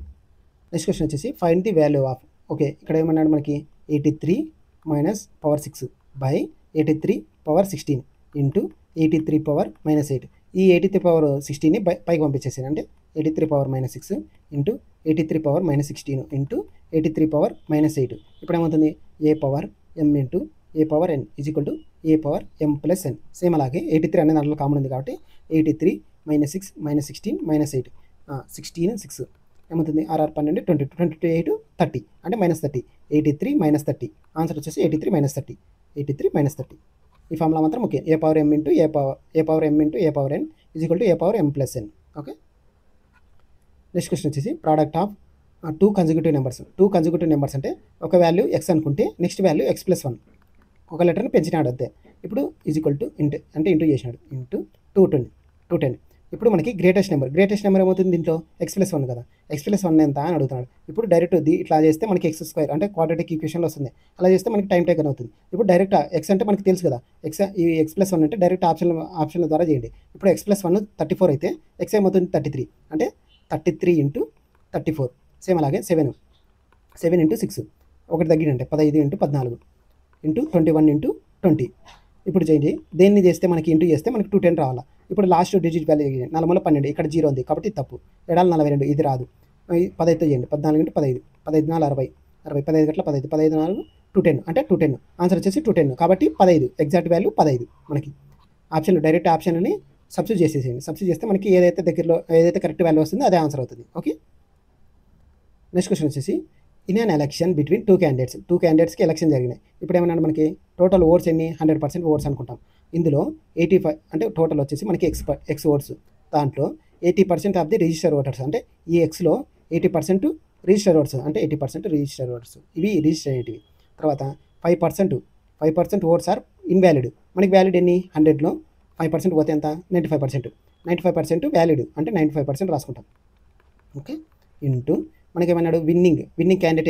నెక్స్ట్ క్వశ్చన్ వచ్చేసి find the value of. Okay, ఇక్కడ ఏమన్నాడు మనకి? 83 - power 6 by 83 power 16 into 83 power -8. ఈ 83 పవర్ 16ని పైకి పంపించేసాను. అంటే 83 power -6 into 83 power -16 into 83 power -8. ఇప్పుడు ఏమవుతుంది? A power m into a power n is equal to a power m plus n. Same అలాగే 83 అనే దాంట్లో కామన్ ఉంది కాబట్టి 83 - 6 - 16 - 8 16 6 ఏమవుతుంది? 6 6 12 22 22 8 30 అంటే -30. 83 - 30 ఆన్సర్ వచ్చేసి 83 - 30 83 - 30. ఈ ఫార్ములా మాత్రం okay. A power m into a power m into a power n is equal to a power m plus n. Okay, next question వచ్చేసి product of 2 consecutive numbers. 2 consecutive numbers అంటే ఒక value x అనుకుంటే next value x+1 ఒక లెటర్ని పెంచినాడు అంతే. ఇప్పుడు is equal to into చేసినాడు ఇంటూ 210. ఇప్పుడు మనకి గ్రేటెస్ట్ నెంబర్ ఏమవుతుంది? దీంట్లో x+1 కదా. x+1 ఎంత అని అడుగుతున్నాడు. ఇప్పుడు డైరెక్ట్ ఇట్లా చేస్తే మనకి x² అంటే క్వాడ్రాటిక్ ఈక్వేషన్లో వస్తుంది. అలా చేస్తే మనకి టైం టేకన్ అవుతుంది. ఇప్పుడు డైరెక్ట్ x అంటే మనకి తెలుసు కదా. ఈ x+1 అంటే డైరెక్ట్ ఆప్షన్ల ద్వారా చేయండి. ఇప్పుడు x+1 34 అయితే x ఏమవుతుంది? 33 అంటే 33 ఇంటూ 34. సేమ్ అలాగే 7 ఇంటూ 6 ఒకటి తగ్గినంటే 15 ఇంటూ 14 ఇంటూ 21 ఇంటూ 20. ఇప్పుడు చేయండి. దేన్ని చేస్తే మనకి ఇంటూ చేస్తే మనకి 210 రావాలా. ఇప్పుడు లాస్ట్ డిజిట్ వాల్యూ 4 12 ఇక్కడ 0 ఉంది కాబట్టి తప్పు. 7 42 ఇది రాదు. 15తో చేయండి. 14 ఇంటూ 15 15 4 60 15 గట్ల 15 15 4 210 అంటే 210 ఆన్సర్ వచ్చేసి 210 కాబట్టి 15 ఎగ్జాక్ట్ వాల్యూ 15 మనకి. ఆప్షన్లో డైరెక్ట్ ఆప్షన్ అని సబ్స్టిట్యూట్ చేసేసేయండి. సబ్స్టిట్యూట్ చేస్తే మనకి ఏదైతే కరెక్ట్ వాల్యూ వస్తుందో అదే ఆన్సర్ అవుతుంది. ఓకే, నెక్స్ట్ క్వశ్చన్ వచ్చేసి ఇన్ అన్ ఎలక్షన్ బిట్వీన్ 2 క్యాండిడేట్స్కి ఎలక్షన్ జరిగినాయి. ఇప్పుడు ఏమన్నాడు మనకి? టోటల్ ఓట్స్ ఎన్ని? 100% ఓట్స్ అనుకుంటాం. ఇందులో 85 అంటే టోటల్ వచ్చేసి మనకి ఎక్స్ ఓట్స్. దాంట్లో 80% ఆఫ్ ది రిజిస్టర్ ఓటర్స్ అంటే ఈ ఎక్స్లో 80% రిజిస్టర్ ఓట్స్ అంటే 80% రిజిస్టర్ ఓట్స్ ఇవి రిజిస్టర్ అయ్యేటివి. తర్వాత 5% ఓట్స్ ఆర్ ఇన్వాలిడ్. మనకి వ్యాలిడ్ ఎన్ని? 100లో 5% పోతే ఎంత? 95% వ్యాలిడ్ అంటే 95% రాసుకుంటాం. ఓకే, ఇంటూ మనకేమన్నాడు? విన్నింగ్ క్యాండిడేట్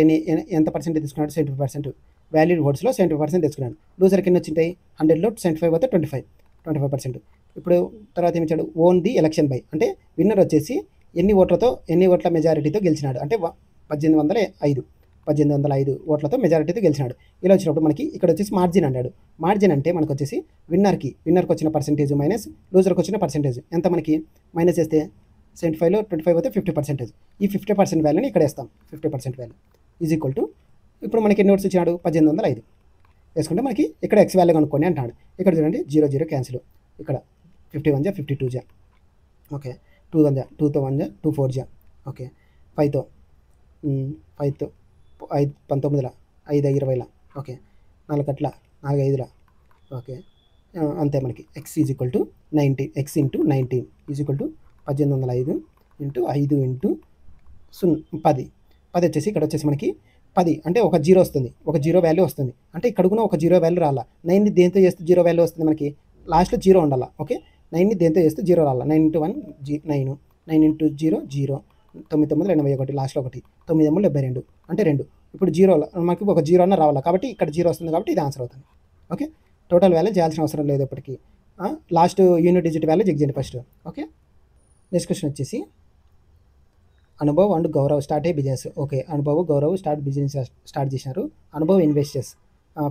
ఎంత పర్సెంటేజ్ తీసుకున్నాడు? 75%. వ్యాలిడ్ ఓట్స్లో 75% తెచ్చుకున్నాడు. లూజర్కి ఎన్ని వచ్చింటాయి? 100లో 75 పోతే 25%. ఇప్పుడు తర్వాత ఏమిచ్చాడు? ఓన్ ది ఎలక్షన్ బై అంటే విన్నర్ వచ్చేసి ఎన్ని ఓట్ల మెజారిటీతో గెలిచినాడు అంటే 1805 ఓట్లతో మెజారిటీతో గెలిచినాడు. ఇలా వచ్చినప్పుడు మనకి ఇక్కడ వచ్చేసి మార్జిన్ అన్నాడు. మార్జిన్ అంటే మనకు వచ్చేసి విన్నర్కి వచ్చిన పర్సెంటేజ్ మైనస్ లూజర్కి వచ్చిన పర్సెంటేజ్ ఎంత? మనకి మైనస్ చేస్తే 75లో 25 అయితే 50%. ఈ 50% వాల్యూని ఇక్కడ వేస్తాం. 50% వాల్యూ ఈజ్ ఈక్వల్ టు ఇప్పుడు మనకి ఎన్ని ఓట్స్ ఇచ్చినాడు? 1805 వేసుకుంటే మనకి ఇక్కడ ఎక్స్ వాల్యూ కనుక్కోండి అంటాడు. ఇక్కడ చూడండి 0 క్యాన్సిల్. ఇక్కడ 51 జా 52 జా. ఓకే, 2 1 జా 2తో 1 జా 2 4 జా. ఓకే, 5తో 5 19లా 5 20లా. ఓకే, 4 కట్ల 4 5లా. ఓకే, అంతే మనకి X is equal to 19 X into 19 is equal to 1805 into 5 into 10 వచ్చేసి ఇక్కడ వచ్చేసి మనకి 10 అంటే ఒక 0 వస్తుంది. ఒక 0 వాల్యూ వస్తుంది. అంటే ఇక్కడ కూడా ఒక 0 వాల్యూ రాలా. 9ని దేంతో చేస్తే 0 వాల్యూ వస్తుంది మనకి? లాస్ట్లో 0 ఉండాలా. ఓకే, 9ని దేంతో చేస్తే 0 రాలా. 9 ఇంటూ 1 9 ఇంటూ 0 9 9 81 లాస్ట్లో 1 9 72 అంటే 2 ఇప్పుడు జీరో మనకి ఒక జీరో అన్న రావాలి కాబట్టి ఇక్కడ జీరో వస్తుంది కాబట్టి ఇది ఆన్సర్ అవుతుంది. ఓకే, టోటల్ వాల్యూ చేయాల్సిన అవసరం లేదు ఇప్పటికీ. Last unit digit value check చేయండి ఫస్ట్. ఓకే, నెక్స్ట్ క్వశ్చన్ వచ్చేసి Anubhav and Gaurav start a business. Okay, Anubhav Gaurav business start చేసినారు. Anubhav investors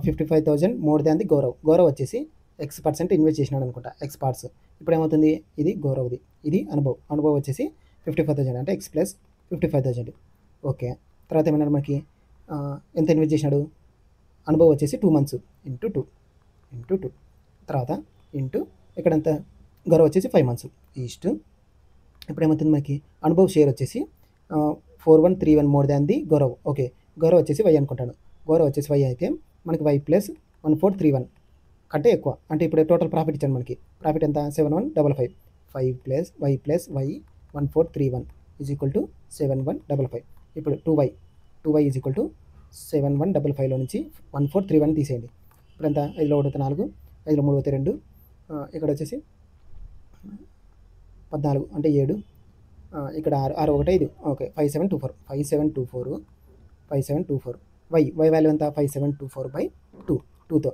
55,000 more than the Gaurav వచ్చేసి X% ఇన్వెస్ట్ చేసినాడు అనుకుంటా, X పార్ట్స్. ఇప్పుడు ఏమవుతుంది, ఇది గౌరవ్ది, ఇది అనుభవ్ వచ్చేసి 55,000 అంటే X ప్లస్ 55,000. ఓకే, తర్వాత ఏమన్నాడు మనకి ఎంత ఇన్వెస్ట్ చేసినాడు, అనుభవ్ వచ్చేసి 2 months ఇంటూ 2 తర్వాత ఇంటూ ఇక్కడంతా గౌరవ్ వచ్చేసి 5 months ఈస్ట్. ఇప్పుడు ఏమవుతుంది మనకి అనుభవ్ షేర్ వచ్చేసి 4131 more than the Gaurav. Okay, Gaurav వచ్చేసి Y అనుకుంటాను, గౌరవ్ వచ్చేసి Y అయితే మనకి Y ప్లస్ 1431 కంటే ఎక్కువ. అంటే ఇప్పుడు టోటల్ ప్రాఫిట్ ఇచ్చాను మనకి, ప్రాఫిట్ ఎంత 7155. 5 plus Y plus Y 1431 is equal to 7155. ఇప్పుడు 2Y ఈజ్ ఈక్వల్ టు 7155లో నుంచి 1431 తీసేయండి. ఇప్పుడు ఎంత, 5లో 1 అయితే 4, 5లో 3 అయితే 2, ఇక్కడ వచ్చేసి 14 అంటే 7, ఇక్కడ 6 1 5. ఓకే, 5724 Y వాల్యూ ఎంత 5724/2, 2తో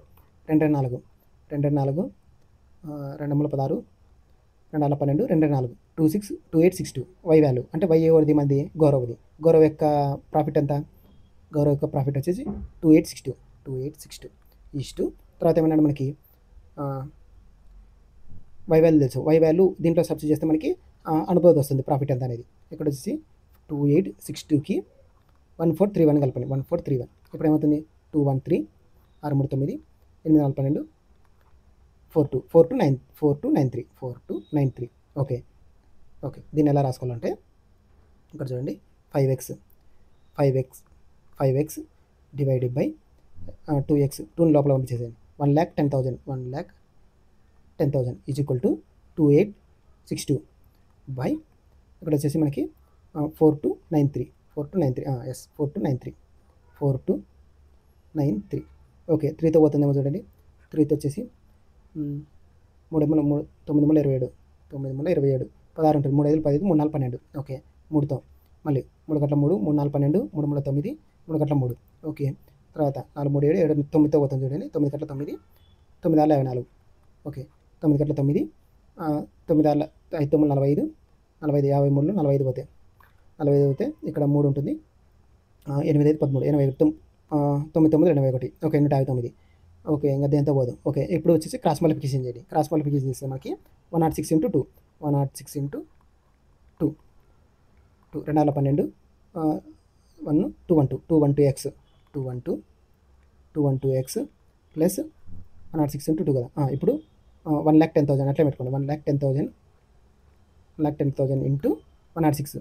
2 4 2 4 2 16 2 12 2 4 2862 Y వాల్యూ. అంటే Y ఎవరిది, మంది గౌరవ్ది. గౌరవ్ యొక్క ప్రాఫిట్ ఎంత, గౌరవ్ యొక్క ప్రాఫిట్ వచ్చేసి 2862 ఈస్ట్. తర్వాత ఏమన్నాడు మనకి Y వాల్యూ తెలుసు, Y వాల్యూ దీంట్లో సబ్స్టిట్యూట్ చేస్తే మనకి అనుభవం వస్తుంది ప్రాఫిట్ ఎంత అనేది. ఇక్కడ వచ్చేసి 2862కి 1431 కలపండి, 1431. ఇప్పుడు ఏమవుతుంది 213 6 3 9 8 4 12 4293. ఓకే, దీన్ని ఎలా రాసుకోవాలంటే ఇక్కడ చూడండి, 5x డివైడెడ్ బై 2x, 2 లోపల పంపించేసేయండి. 1,10,000 ఈజ్ ఈక్వల్ టు 2862 బై ఇక్కడ వచ్చేసి మనకి 4293. 4293. ఓకే, 3తో పోతుందేమో చూడండి, 3తో వచ్చేసి 3 9 27, 9 16 ఉంటుంది, 3 5 10, 3 4 12. ఓకే, 3తో మళ్ళీ 3 గట్ల 3, 3 4 12, 3 3 9, 3 గట్ల 3. ఓకే, తర్వాత 4 3 7 7 9తో పోతుంది చూడండి, 9 గట్ల 9, 9 6 24. ఓకే, 9 గట్ల 9, 9 6 5 9 45, 45 53, 45 పోతాయి, 45 పోతే ఇక్కడ 3 ఉంటుంది, 8 5 13, 81, 9 9 81. ఓకే, 159. ఓకే, ఇంకా దేంతో పోదు. ఓకే, ఇప్పుడు వచ్చేసి క్రాస్ మల్టిప్లికేషన్ చేయండి. క్రాస్ మల్టిప్లికేషన్ చేస్తే మనకి 106 × 2, 106 × 2, 2 2 12, 1 212, 212x, 212x ప్లస్ 106 × 2 కదా. ఇప్పుడు 1,10,000 అట్లా పెట్టుకోండి, 1,10,000 ఇంటూ 106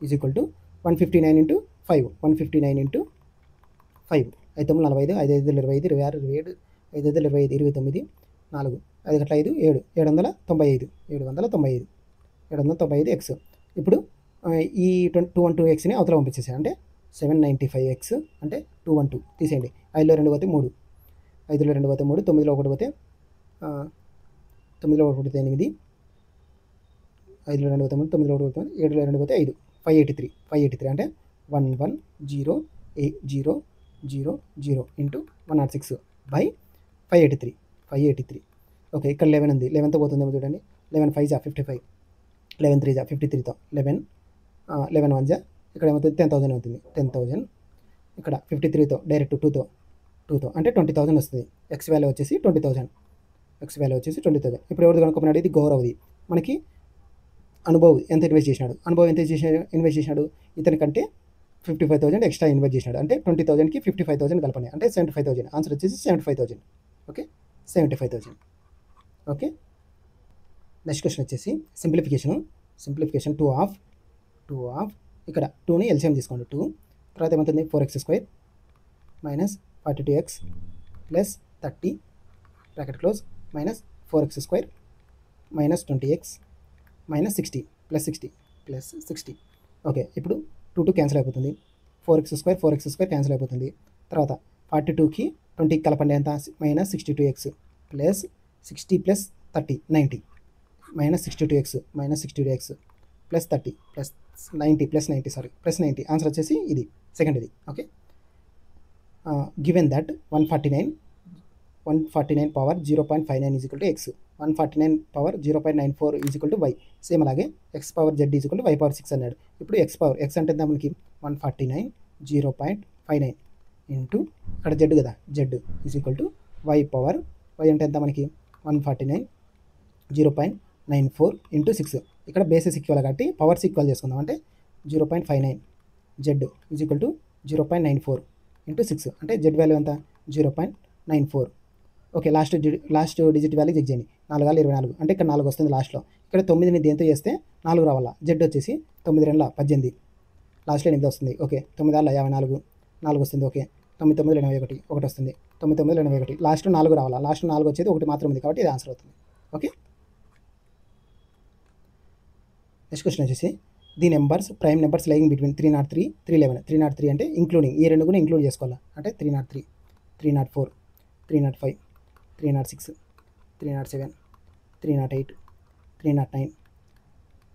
ఈజ్ ఈక్వల్ టు 159 × 5, 159 × 5, 5 45, 5 5 25, 26 27, 5 5 25, 29, 4 5 గట్ల 5 7, 795x. ఇప్పుడు ఈ 212xని అవతల పంపించేసాయి, అంటే 795x అంటే 212 తీసేయండి. 5లో 2 పోతే 3, 5లో 2 పోతే 3, 9లో 1 పోతే 9లో 1 పోతే 8, 5లో 2 పోతే 3, 9లో 1 పోతే 7లో 2 పోతే 5, 583 అంటే 110,000 ఇంటూ 106 బై 583. ఓకే, ఇక్కడ 11 ఉంది, 11తో పోతుందేమో చూడండి, 11 5 55, 11 3 53తో 11 1 ఇక్కడ ఏమవుతుంది 10,000 అవుతుంది, 10,000. ఇక్కడ 53తో డైరెక్ట్ 2తో అంటే 20,000 వస్తుంది. X వాల్యూ వచ్చేసి 20,000. ఇప్పుడు ఎవరిది కనుక్కున్నాడు, ఇది గౌరవ్ది. మనకి అనుభవ్ ఎంత ఇన్వెస్ట్ చేసినాడు, ఇన్వెస్ట్ చేసినాడు ఇతని కంటే 55,000 ఎక్స్ట్రా ఇన్వెస్ట్ చేసినాడు, అంటే 20,000కి 55,000 కలపండి, అంటే 75,000. ఆన్సర్ వచ్చేసి 75,000. ఓకే, 75,000. ఓకే, నెక్స్ట్ క్వశ్చన్ వచ్చేసి సింప్లిఫికేషన్ 2 ఆఫ్ ఇక్కడ 2ని ఎల్సిఎం తీసుకోండి, 2 తర్వాత ఏమవుతుంది 4x² minus 42x plus 30 bracket close minus 4x² minus 20x minus 60 plus 60. Okay, ఇప్పుడు 2 క్యాన్సిల్ అయిపోతుంది, 4x² క్యాన్సిల్ అయిపోతుంది. తర్వాత 42కి 20 కలపండి ఎంత, minus 62x plus 60 plus 30 90 minus 62x plus 30 plus 90 plus 90 answer వచ్చేసి ఇది సెకండ్ ఇది. Okay, given that 149 power 0.59 is equal to x, 149 power 0.94 is equal to y. Same అలాగే x power z is equal to why power 6 అన్నాడు. ఇప్పుడు X అంటే ఎంత మనకి 149 0.59 into ఇక్కడ జెడ్ కదా, Z is equal to why power, Y అంటే ఎంత మనకి 149 0.94 ఇంటూ 6. ఇక్కడ బేసెస్ ఈక్వల్ కాబట్టి పవర్స్ ఈక్వల్ చేసుకుందాం. అంటే 0.59 Z is equal to 0.94 into 6 అంటే జెడ్ వాల్యూ ఎంత 0.94. Okay, last digit value check చేయండి. 4/24 అంటే ఇక్కడ 4 వస్తుంది లాస్ట్లో. ఇక్కడ 9ని దేంతో చేస్తే 4 రావాలా. జెడ్ వచ్చేసి 9/2 18, లాస్ట్లో 8 వస్తుంది. ఓకే, 9/54 4 వస్తుంది. ఓకే, 9/9 1 వస్తుంది. 9/9 లాస్ట్లో 4 రావాలా. లాస్ట్లో 4 వచ్చేది 1 మాత్రం ఉంది కాబట్టి ఇది ఆన్సర్ అవుతుంది. ఓకే, నెక్స్ట్ క్వశ్చన్ వచ్చేసి the numbers prime numbers lying between 303 311. 303 అంటే ఇంక్లూడింగ్ ఈ రెండు కూడా ఇంక్లూడ్ చేసుకోవాలి. అంటే 303 304 305 306 307 308 309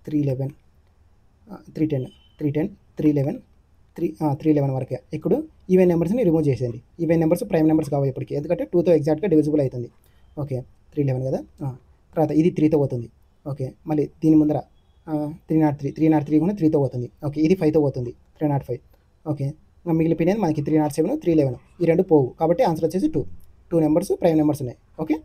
311 310 310 311 311 వరకే. ఇప్పుడు ఈవెన్ నెంబర్స్ని రిమూవ్ చేసేయండి. ఈవెన్ నెంబర్స్ ప్రైమ్ నెంబర్స్ కావాలి ఇప్పటికి, ఎందుకంటే 2తో ఎగ్జాక్ట్గా డివిజిబుల్ అవుతుంది. ఓకే, 311 కదా. తర్వాత ఇది 3తో పోతుంది. ఓకే, మళ్ళీ దీని ముందర 303 కూడా 3తో పోతుంది. ఓకే, ఇది 5తో పోతుంది 305. ఓకే, మిగిలిపోయినది మనకి 307 311 ఈ రెండు పోవు కాబట్టి ఆన్సర్ వచ్చేసి 2 నెంబర్స్ ప్రైమ్ నెంబర్స్ ఉన్నాయి. ఓకే,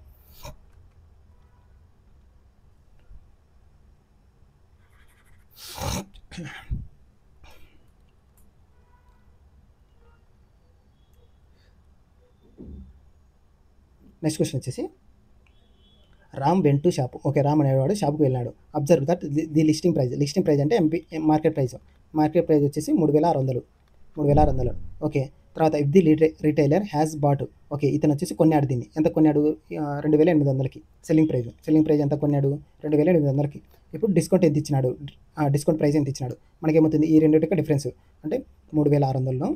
నెక్స్ట్ క్వశ్చన్ వచ్చేసి Ram went to shop. Okay, Ram అనేవాడు షాప్కి వెళ్ళాడు. Observe that the listing price అంటే మార్కెట్ ప్రైస్ వచ్చేసి 3600. ఓకే, తర్వాత if the retailer has bought. Okay, ఇతను వచ్చేసి కొన్నాడు దీన్ని. ఎంత కొన్నాడు 2800కి. సెల్లింగ్ ప్రైస్ ఎంత కొన్నాడు 2800కి. ఇప్పుడు డిస్కౌంట్ ఎంత ఇచ్చినాడు, డిస్కౌంట్ ప్రైస్ ఎంత ఇచ్చినాడు మనకేమవుతుంది ఈ రెండింటికి డిఫరెన్స్. అంటే 3600లో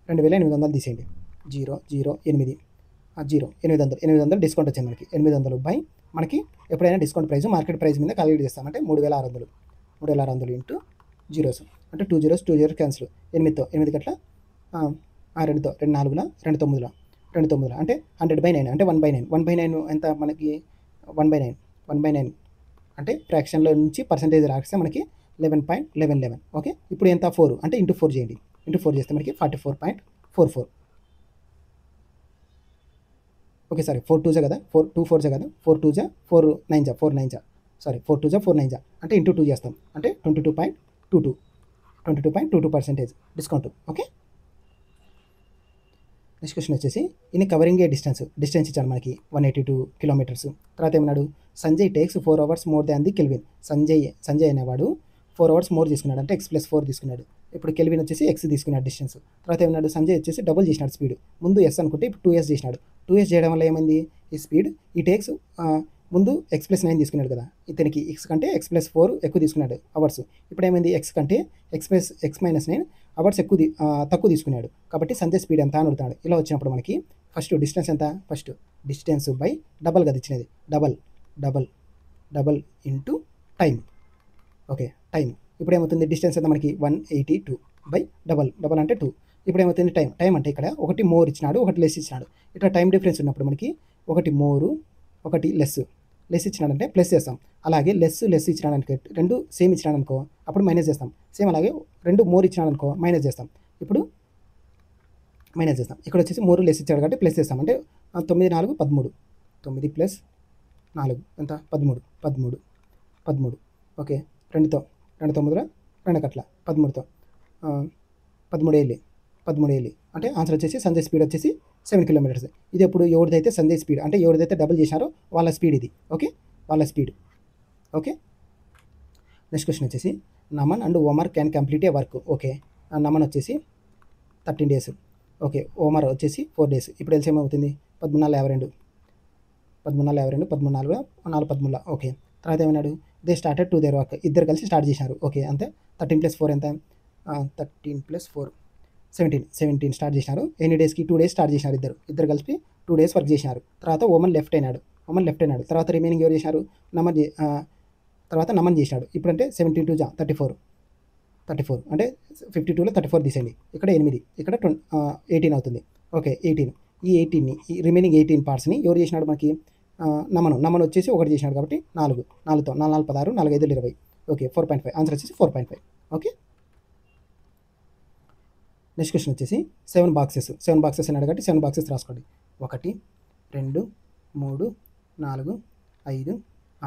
2800 తీసేయండి. 800 డిస్కౌంట్ వచ్చింది మనకి. 800 బై మనకి ఎప్పుడైనా డిస్కౌంట్ ప్రైస్ మార్కెట్ ప్రైస్ మీద క్యాలిక్యులేట్ చేస్తామంటే 3600 ఇంటూ జీరోస్ అంటే 2 zeros క్యాన్సిల్. 8తో 8 గట్ల 2తో 2 4 2 9 అంటే 100/9 అంటే 1/9 ఎంత మనకి 1/9 అంటే ఫ్రాక్షన్లో నుంచి పర్సెంటేజ్ రాస్తే మనకి 11.11. ఓకే, ఇప్పుడు ఎంత 4 అంటే ఇంటూ 4 చేయండి. ఇంటూ 4 చేస్తే మనకి 44.44. ఓకే, సారీ 4 2 కదా, 2 4 కదా, 4 2 4 9 సారీ 4 2 4 9 అంటే ఇంటూ 2 చేస్తాం అంటే 22.22% డిస్కౌంట్. ఓకే, నెక్స్ట్ క్వశ్చన్ వచ్చేసి ఇన్ కవరింగ్ ఏ డిస్టెన్స్ ఇచ్చాడు మనకి 182 కిలోమీటర్స్. తర్వాత ఏమన్నాడు Sanjay takes 4 hours more than the kelvin. Sanjay అనేవాడు 4 hours మోర్ తీసుకున్నాడు అంటే x+4 తీసుకున్నాడు. ఇప్పుడు కెల్విన్ వచ్చేసి x తీసుకున్నాడు డిస్టెన్స్. తర్వాత ఏమన్నాడు సంజయ్ వచ్చేసి డబుల్ చేసినాడు స్పీడ్. ముందు ఎస్ అనుకుంటే ఇప్పుడు 2s చేసినాడు. 2s చేయడం వల్ల ఏమైంది ఈ స్పీడ్ ఈ టేక్స్ ముందు x+9 తీసుకున్నాడు కదా, ఇతనికి x కంటే x+4 ఎక్కువ తీసుకున్నాడు అవర్స్. ఇప్పుడు ఏమైంది x కంటే x-9 అవర్స్ తక్కువ తీసుకున్నాడు. కాబట్టి సంజయ్ స్పీడ్ ఎంత అని అడుగుతాడు. ఇలా వచ్చినప్పుడు మనకి ఫస్ట్ డిస్టెన్స్ ఎంత, ఫస్ట్ డిస్టెన్స్ బై డబల్ కదా ఇచ్చినది, double into time. Okay, time ఇప్పుడు ఏమవుతుంది డిస్టెన్స్ ఎంత మనకి 182 బై డబల్ అంటే 2. ఇప్పుడు ఏమవుతుంది టైం అంటే ఇక్కడ ఒకటి మోర్ ఇచ్చినాడు ఒకటి లెస్ ఇచ్చినాడు. ఇట్లా టైం డిఫరెన్స్ ఉన్నప్పుడు మనకి ఒకటి మోరు ఒకటి లెస్ ఇచ్చినాడంటే ప్లస్ చేస్తాం. అలాగే లెస్ ఇచ్చినాడు అనుకో, రెండు సేమ్ ఇచ్చినాడు అనుకో అప్పుడు మైనస్ చేస్తాం. సేమ్ అలాగే 2 మోర్ ఇచ్చినాడు అనుకో మైనస్ చేస్తాం. ఇప్పుడు మైనస్ చేస్తాం. ఇక్కడ వచ్చేసి 3 లెస్ ఇచ్చాడు కాబట్టి ప్లస్ చేస్తాం. అంటే 9 4 13, 9 + 4 ఎంత 13. ఓకే, 2తో 2 9 2 కట్ల 13తో 13 అంటే ఆన్సర్ వచ్చేసి సంజయ్ స్పీడ్ వచ్చేసి 7 kilometers. ఇది ఎప్పుడు ఎవరిదైతే సంజయ్ స్పీడ్ అంటే ఎవరిదైతే డబుల్ చేశారో వాళ్ళ స్పీడ్ ఇది. ఓకే, వాళ్ళ స్పీడ్. ఓకే, నెక్స్ట్ క్వశ్చన్ వచ్చేసి Naman and Omar can complete A work. Okay, Naman వచ్చేసి 13 days. ఓకే, ఓమర్ వచ్చేసి 4 days. ఇప్పుడు ఎల్సిఎం అవుతుంది 13 4 13. ఓకే, తర్వాత ఏమన్నాడు they started to their work. ఇద్దరు కలిసి స్టార్ట్ చేశారు. ఓకే, అంతే 13 + 4 ఎంత 13 + 4 17 స్టార్ట్ చేసినారు. ఎన్ని డేస్కి 2 days స్టార్ట్ చేసినారు. ఇద్దరు కలిపి 2 days వర్క్ చేసినారు. తర్వాత ఓమన్ లెఫ్ట్ అయినాడు. తర్వాత రిమైనింగ్ ఎవరు చేసినారు నమన్ చేసినాడు. ఇప్పుడంటే 17 2 34 అంటే 52లో 34 తీసేయండి. ఇక్కడ 8 ఇక్కడ 18 అవుతుంది. ఓకే 18. ఈ 18ని ఈ రిమైనింగ్ 18 పార్ట్స్ని ఎవరు చేసినాడు మనకి నమన్ వచ్చేసి ఒకటి చేసినాడు కాబట్టి 4 4తో 4 4 16 4 5 20. ఓకే 4.5 ఆన్సర్ వచ్చేసి 4.5. ఓకే నెక్స్ట్ క్వశ్చన్ వచ్చేసి 7 బాక్సెస్ అని అడగట్టి 7 బాక్సెస్ రాసుకోండి. 1 2 3 4 5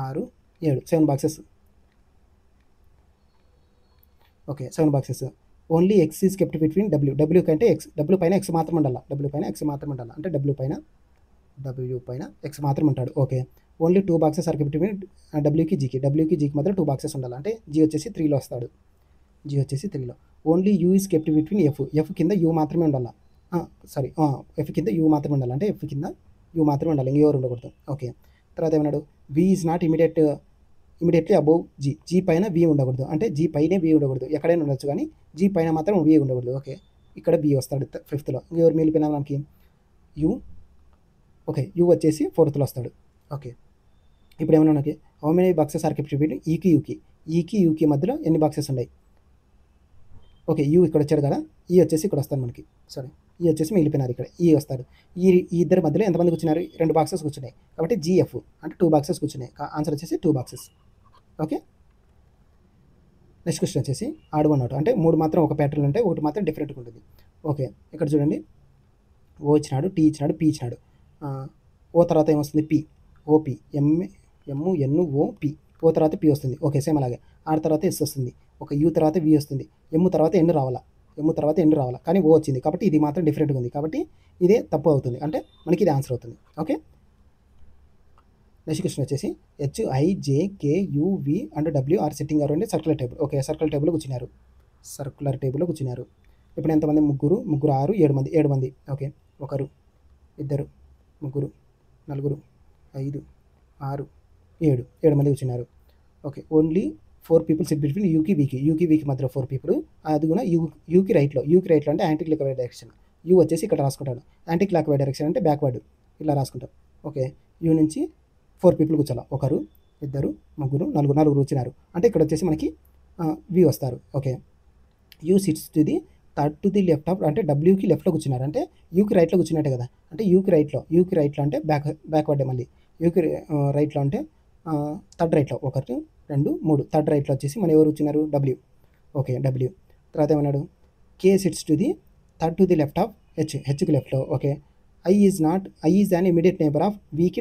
6 7 7 boxes. Okay 7 boxes. Only X is kept between W కంటే ఎక్స్, డబ్ల్యూ పైన ఎక్స్ మాత్రం ఉండాలి, అంటే డబ్ల్యూ పైన ఎక్స్ మాత్రం ఉంటాడు. Okay only 2 boxes are kept between డబ్ల్యూకి జీకి మధ్యలో 2 బాక్సెస్ ఉండాలి, అంటే జీ వచ్చేసి 3లో వస్తాడు. Only U is kept between F కింద యూ మాత్రమే ఉండాలి. ఎఫ్ కింద యూ మాత్రమే ఉండాలి, అంటే ఎఫ్ కింద యూ మాత్రమే ఉండాలి, ఇంకెవరు ఉండకూడదు. ఓకే తర్వాత ఏమన్నాడు, V is not immediately above G పైన వి ఉండకూడదు, అంటే జీ పైనే వి ఉండకూడదు, ఎక్కడైనా ఉండొచ్చు కానీ జీ పైన మాత్రం వి ఉండకూడదు. ఓకే ఇక్కడ బి వస్తాడు 5థ్లో, ఇంకెవరు మిగిలిపోయినా మనకి యూ. ఓకే యూ వచ్చేసి 4థ్లో వస్తాడు. ఓకే ఇప్పుడు ఏమన్నా మనకి how many boxes are kept between ఈకి యూకి మధ్యలో ఎన్ని బాక్సెస్ ఉన్నాయి. ఓకే యూ ఇక్కడ వచ్చాడు కదా, ఈ వచ్చేసి ఇక్కడ వస్తాడు మనకి, ఈ వచ్చేసి మిగిలిపోయినారు, ఇక్కడ ఈ వస్తాడు. ఈ ఇద్దరి మధ్యలో ఎంతమంది కూర్చున్నారు, 2 బాక్సెస్ కూర్చున్నాయి కాబట్టి జీఎఫ్ అంటే 2 బాక్సెస్ కూర్చున్నాయి, ఆన్సర్ వచ్చేసి 2 బాక్సెస్. ఓకే నెక్స్ట్ క్వశ్చన్ వచ్చేసి ఆడ్ వన్ అవుట్, అంటే 3 మాత్రం ఒక ప్యాటర్న్ ఉంటాయి, ఒకటి మాత్రం డిఫరెంట్గా ఉంటుంది. ఓకే ఇక్కడ చూడండి, ఓ ఇచ్చినాడు, టీ ఇచ్చినాడు, పి ఇచ్చినాడు. ఓ తర్వాత ఏమొస్తుంది పి, ఓపి ఎంఎన్ఓపి, ఓ తర్వాత పి వస్తుంది. ఓకే సేమ్ అలాగే ఆర్ తర్వాత ఎస్ వస్తుంది, ఒక యూ తర్వాత వి వస్తుంది, ఎమ్ తర్వాత ఎన్ రావాలా, కానీ ఓ వచ్చింది కాబట్టి ఇది మాత్రం డిఫరెంట్గా ఉంది, కాబట్టి ఇదే తప్పు అవుతుంది, అంటే మనకి ఇది ఆన్సర్ అవుతుంది. ఓకే నెక్స్ట్ క్వశ్చన్ వచ్చేసి HIJKUV and W R sitting around circular table. Okay circular టేబుల్లో కూర్చున్నారు. ఇప్పుడు ఎంతమంది, ముగ్గురు 6 7 మంది. ఓకే 1 2 3 4 5 6 7 మంది కూర్చున్నారు. Okay only 4 people sit between యూకి వీకి మధ్యలో 4 పీపుల్, అది కూడా యూకి రైట్లో అంటే anticlockwise direction, U వచ్చేసి ఇక్కడ రాసుకుంటాను, యాంటీ క్లాక్ వైడ్ డైరెక్షన్ అంటే బ్యాక్వర్డ్ ఇలా రాసుకుంటాం. ఓకే యూ నుంచి 4 పీపుల్ కూర్చోాలి, 1 2 3 4 కూర్చున్నారు, అంటే ఇక్కడ వచ్చేసి మనకి వి వస్తారు. Okay you sits to the third to the left of, అంటే డబ్ల్యూకి లెఫ్ట్లో కూర్చున్నారు, అంటే యూకి రైట్లో కూర్చున్నట్టే కదా, అంటే యూకి రైట్లో అంటే బ్యాక్వర్డే, మళ్ళీ యూకి రైట్లో అంటే థర్డ్ రైట్లో 1 2 3 థర్డ్ రైట్లో వచ్చేసి మనం ఎవరు కూర్చున్నారు, డబ్ల్యూ. ఓకే డబ్ల్యూ తర్వాత ఏమన్నాడు, K sits to the third to the left of హెచ్కి లెఫ్ట్లో. Okay I is an immediate neighbour of వీకి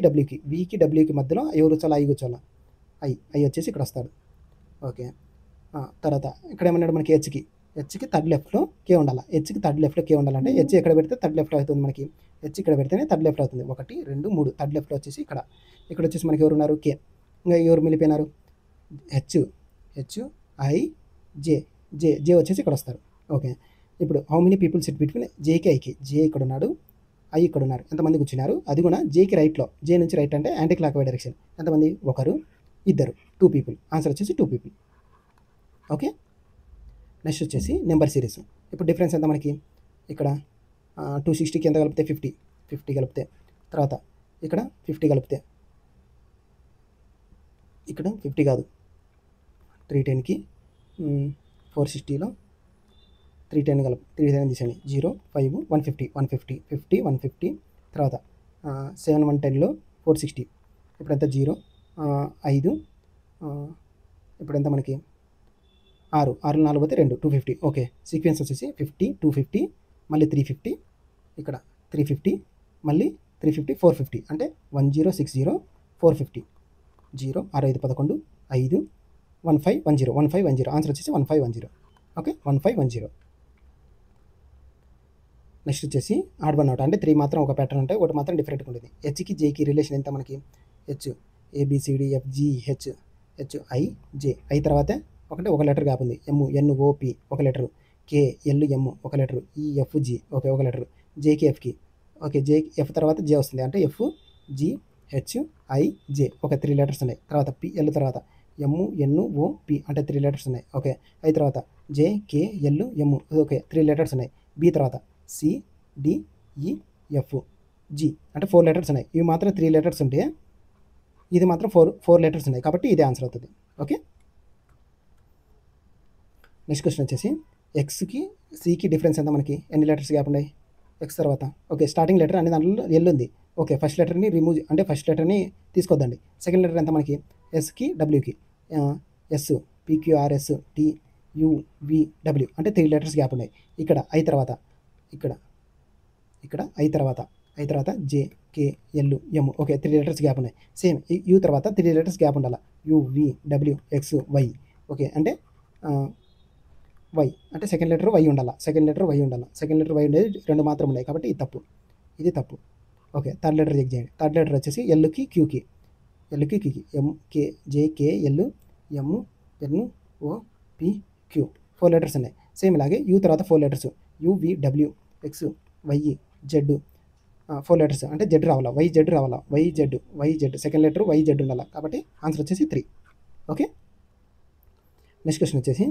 డబ్ల్యూకి మధ్యలో ఎవరు కూర్చోాలా, ఐ కూర్చోాలా, ఐ వచ్చేసి ఇక్కడ వస్తాడు. ఓకే తర్వాత ఇక్కడ ఏమన్నాడు మనకి హెచ్కి థర్డ్ లెఫ్ట్లో కే ఉండాలి, అంటే హెచ్ ఎక్కడ పెడితే థర్డ్ లెఫ్ట్లో అవుతుంది మనకి, హెచ్ ఇక్కడ పెడితేనే థర్డ్ లెఫ్ట్లో అవుతుంది. 1 2 3 థర్డ్ లెఫ్ట్లో వచ్చేసి ఇక్కడ వచ్చేసి మనకి ఎవరు ఉన్నారు, కే. ఇంకా ఎవరు మిగిలిపోయినారు, జే వచ్చేసి ఇక్కడ వస్తారు. ఓకే ఇప్పుడు how many people sit between జేకి ఐకి, జే ఇక్కడ ఉన్నాడు, ఐ ఇక్కడ ఉన్నారు, ఎంతమంది కూర్చున్నారు, అది కూడా జేకి రైట్లో, జే నుంచి రైట్ అంటే యాంటీ క్లాక్ వైడ్ డైరెక్షన్, ఎంతమంది 1 2 2 పీపుల్, ఆన్సర్ వచ్చేసి 2 పీపుల్. ఓకే నెక్స్ట్ వచ్చేసి నెంబర్ సిరీస్. ఇప్పుడు డిఫరెన్స్ ఎంత మనకి, ఇక్కడ 260కి ఎంత కలిపితే 50 కలిపితే, తర్వాత ఇక్కడ 50 కలిపితే, ఇక్కడ 50 కాదు 310కి 460లో 310 కలిపి 310 తీసేయండి, 0 5 150 50 తర్వాత 7 110లో 460, ఇప్పుడు ఎంత 0 5 ఇప్పుడు ఎంత మనకి 6 4 పోతే 2 250. ఓకే సీక్వెన్స్ వచ్చేసి 50 250 మళ్ళీ 350, ఇక్కడ 350 మళ్ళీ 350 450, అంటే 1060 450 0 6 5 11 5 1510 ఆన్సర్ వచ్చేసి 1510. ఓకే 1510. నెక్స్ట్ వచ్చేసి ఆడ్ వన్ అవుట్, అంటే 3 మాత్రం ఒక ప్యాటర్న్ ఉంటాయి, ఒకటి మాత్రం డిఫరెంట్గా ఉంటుంది. హెచ్కి జేకి రిలేషన్ ఎంత మనకి, హెచ్ ABCDFGH ఐ తర్వాత ఒక లెటర్ గ్యాప్ ఉంది, MNOP ఒక లెటరు, KLM ఒక లెటరు, EFG ఓకే ఒక లెటరు, JKFకి ఓకే JF తర్వాత J వస్తుంది, అంటే FGHIJ ఒక 3 లెటర్స్ ఉన్నాయి. తర్వాత PL తర్వాత MNOP అంటే 3 లెటర్స్ ఉన్నాయి. ఓకే ఐ తర్వాత JKLM ఓకే 3 లెటర్స్ ఉన్నాయి. B తర్వాత CDEFG అంటే 4 లెటర్స్ ఉన్నాయి. ఇవి మాత్రం 3 లెటర్స్ ఉంటే ఇది మాత్రం 4 లెటర్స్ ఉన్నాయి, కాబట్టి ఇదే ఆన్సర్ అవుతుంది. ఓకే నెక్స్ట్ క్వశ్చన్ వచ్చేసి ఎక్స్కి సికి డిఫరెన్స్ ఎంత మనకి, ఎన్ని లెటర్స్ గ్యాప్ ఉన్నాయి, ఎక్స్ తర్వాత ఓకే స్టార్టింగ్ లెటర్ అనే దాంట్లో ఎల్ ఉంది. ఓకే ఫస్ట్ లెటర్ని రిమూవ్ అంటే ఫస్ట్ లెటర్ని తీసుకొద్దండి. సెకండ్ లెటర్ ఎంత మనకి ఎస్కి డబ్ల్యూకి ఎస్ పిక్యూఆర్ఎస్ టి యువిడబ్ల్యూ అంటే 3 లెటర్స్ గ్యాప్ ఉన్నాయి. ఇక్కడ ఐ తర్వాత ఇక్కడ ఐ తర్వాత J K L M okay 3 letters gap ఉన్నాయి. సేమ్ యూ తర్వాత 3 లెటర్స్ గ్యాప్ ఉండాలి. యువిడబ్ల్యూ ఎక్స్ వై ఓకే అంటే వై అంటే సెకండ్ లెటర్ వై ఉండాలి. సెకండ్ లెటర్ వై ఉండేది 2 మాత్రం ఉన్నాయి కాబట్టి ఇది తప్పు. ఓకే థర్డ్ లెటర్ చెక్ చేయండి. థర్డ్ లెటర్ వచ్చేసి ఎల్కి క్యూకి M K J K L M N O P Q 4 letters ఉన్నాయి. సేమ్ ఇలాగే యూ తర్వాత 4 letters UVW X Y Z 4 letters అంటే జెడ్ రావాలా Y Z second letter Y Z ఉండాలి కాబట్టి ఆన్సర్ వచ్చేసి 3. ఓకే నెక్స్ట్ క్వశ్చన్ వచ్చేసి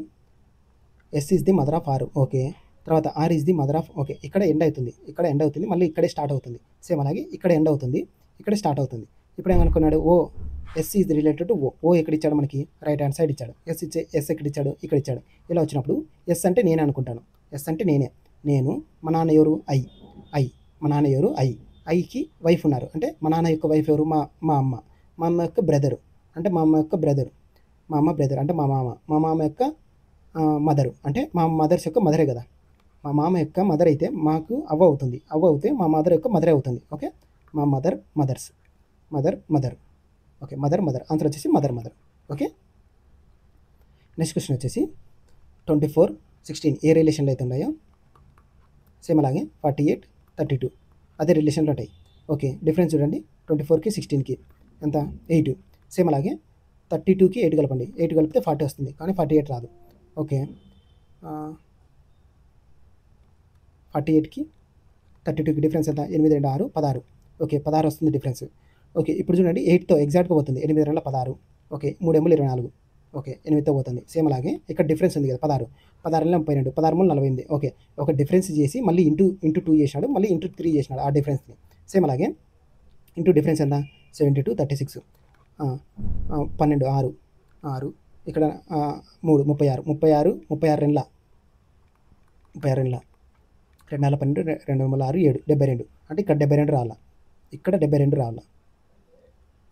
S is the mother of R okay తర్వాత R is the mother of okay ఇక్కడ end అవుతుంది మళ్ళీ ఇక్కడే స్టార్ట్ అవుతుంది. సేమ్ అలాగే ఇక్కడ ఎండ్ అవుతుంది ఇక్కడ స్టార్ట్ అవుతుంది. ఇప్పుడు ఏమనుకున్నాడు ఓ ఎస్ ఈజ్ రిలేటెడ్ టు ఓ ఎక్కడ ఇచ్చాడు మనకి రైట్ హ్యాండ్ సైడ్ ఇచ్చాడు. ఎస్ ఎక్కడ ఇచ్చాడు ఇక్కడ ఇచ్చాడు. ఇలా వచ్చినప్పుడు ఎస్ అంటే నేనే అనుకుంటాను. ఎస్ అంటే నేను మా నాన్న ఎవరు ఐ మా నాన్న ఎవరు ఐకి వైఫ్ ఉన్నారు అంటే మా నాన్న యొక్క వైఫ్ ఎవరు మా అమ్మ యొక్క బ్రదరు అంటే మా అమ్మ బ్రదర్ అంటే మా మామ యొక్క మదరు అంటే మా మదర్స్ యొక్క మదరే కదా. మా మామ యొక్క మదర్ అయితే మాకు అవ్వ అవుతుంది. అవ్వ అవుతే మా మదర్ యొక్క మదరే అవుతుంది. ఓకే మా మదర్ ఓకే మదర్ ఆన్సర్ వచ్చేసి మదర్. ఓకే నెక్స్ట్ క్వశ్చన్ వచ్చేసి 24, 16 ఏ రిలేషన్లో అయితే ఉన్నాయో సేమ్ అలాగే 48, 32 అదే రిలేషన్లో ఉంటాయి. ఓకే డిఫరెన్స్ చూడండి 24కి 16కి ఎంత 8. సేమ్ అలాగే 32కి 8 కలపండి. 8 కలిపితే 40 వస్తుంది కానీ 48 రాదు. ఓకే 48కి 32కి డిఫరెన్స్ ఎంత 8, 2, 6, 16 ఓకే 16 వస్తుంది డిఫరెన్స్. ఓకే ఇప్పుడు చూడండి 8తో ఎగ్జాక్ట్గా పోతుంది 8, 2, 16 ఓకే 3, 24 ఓకే 8తో పోతుంది. సేమ్ అలాగే ఇక్కడ డిఫరెన్స్ ఉంది కదా 16, 16 32, 16, 48 ఓకే ఒక డిఫరెన్స్ చేసి మళ్ళీ ఇంటూ 2 చేసినాడు మళ్ళీ ఇంటూ 3 చేసినాడు ఆ డిఫరెన్స్ని. సేమ్ అలాగే ఇంటూ డిఫరెన్స్ ఎంత 72, 36 12 6 ఇక్కడ 3 36 రెండ్ల 2 12 2 6 7 72 అంటే ఇక్కడ 72 రావాలా ఇక్కడ 72 రావాలా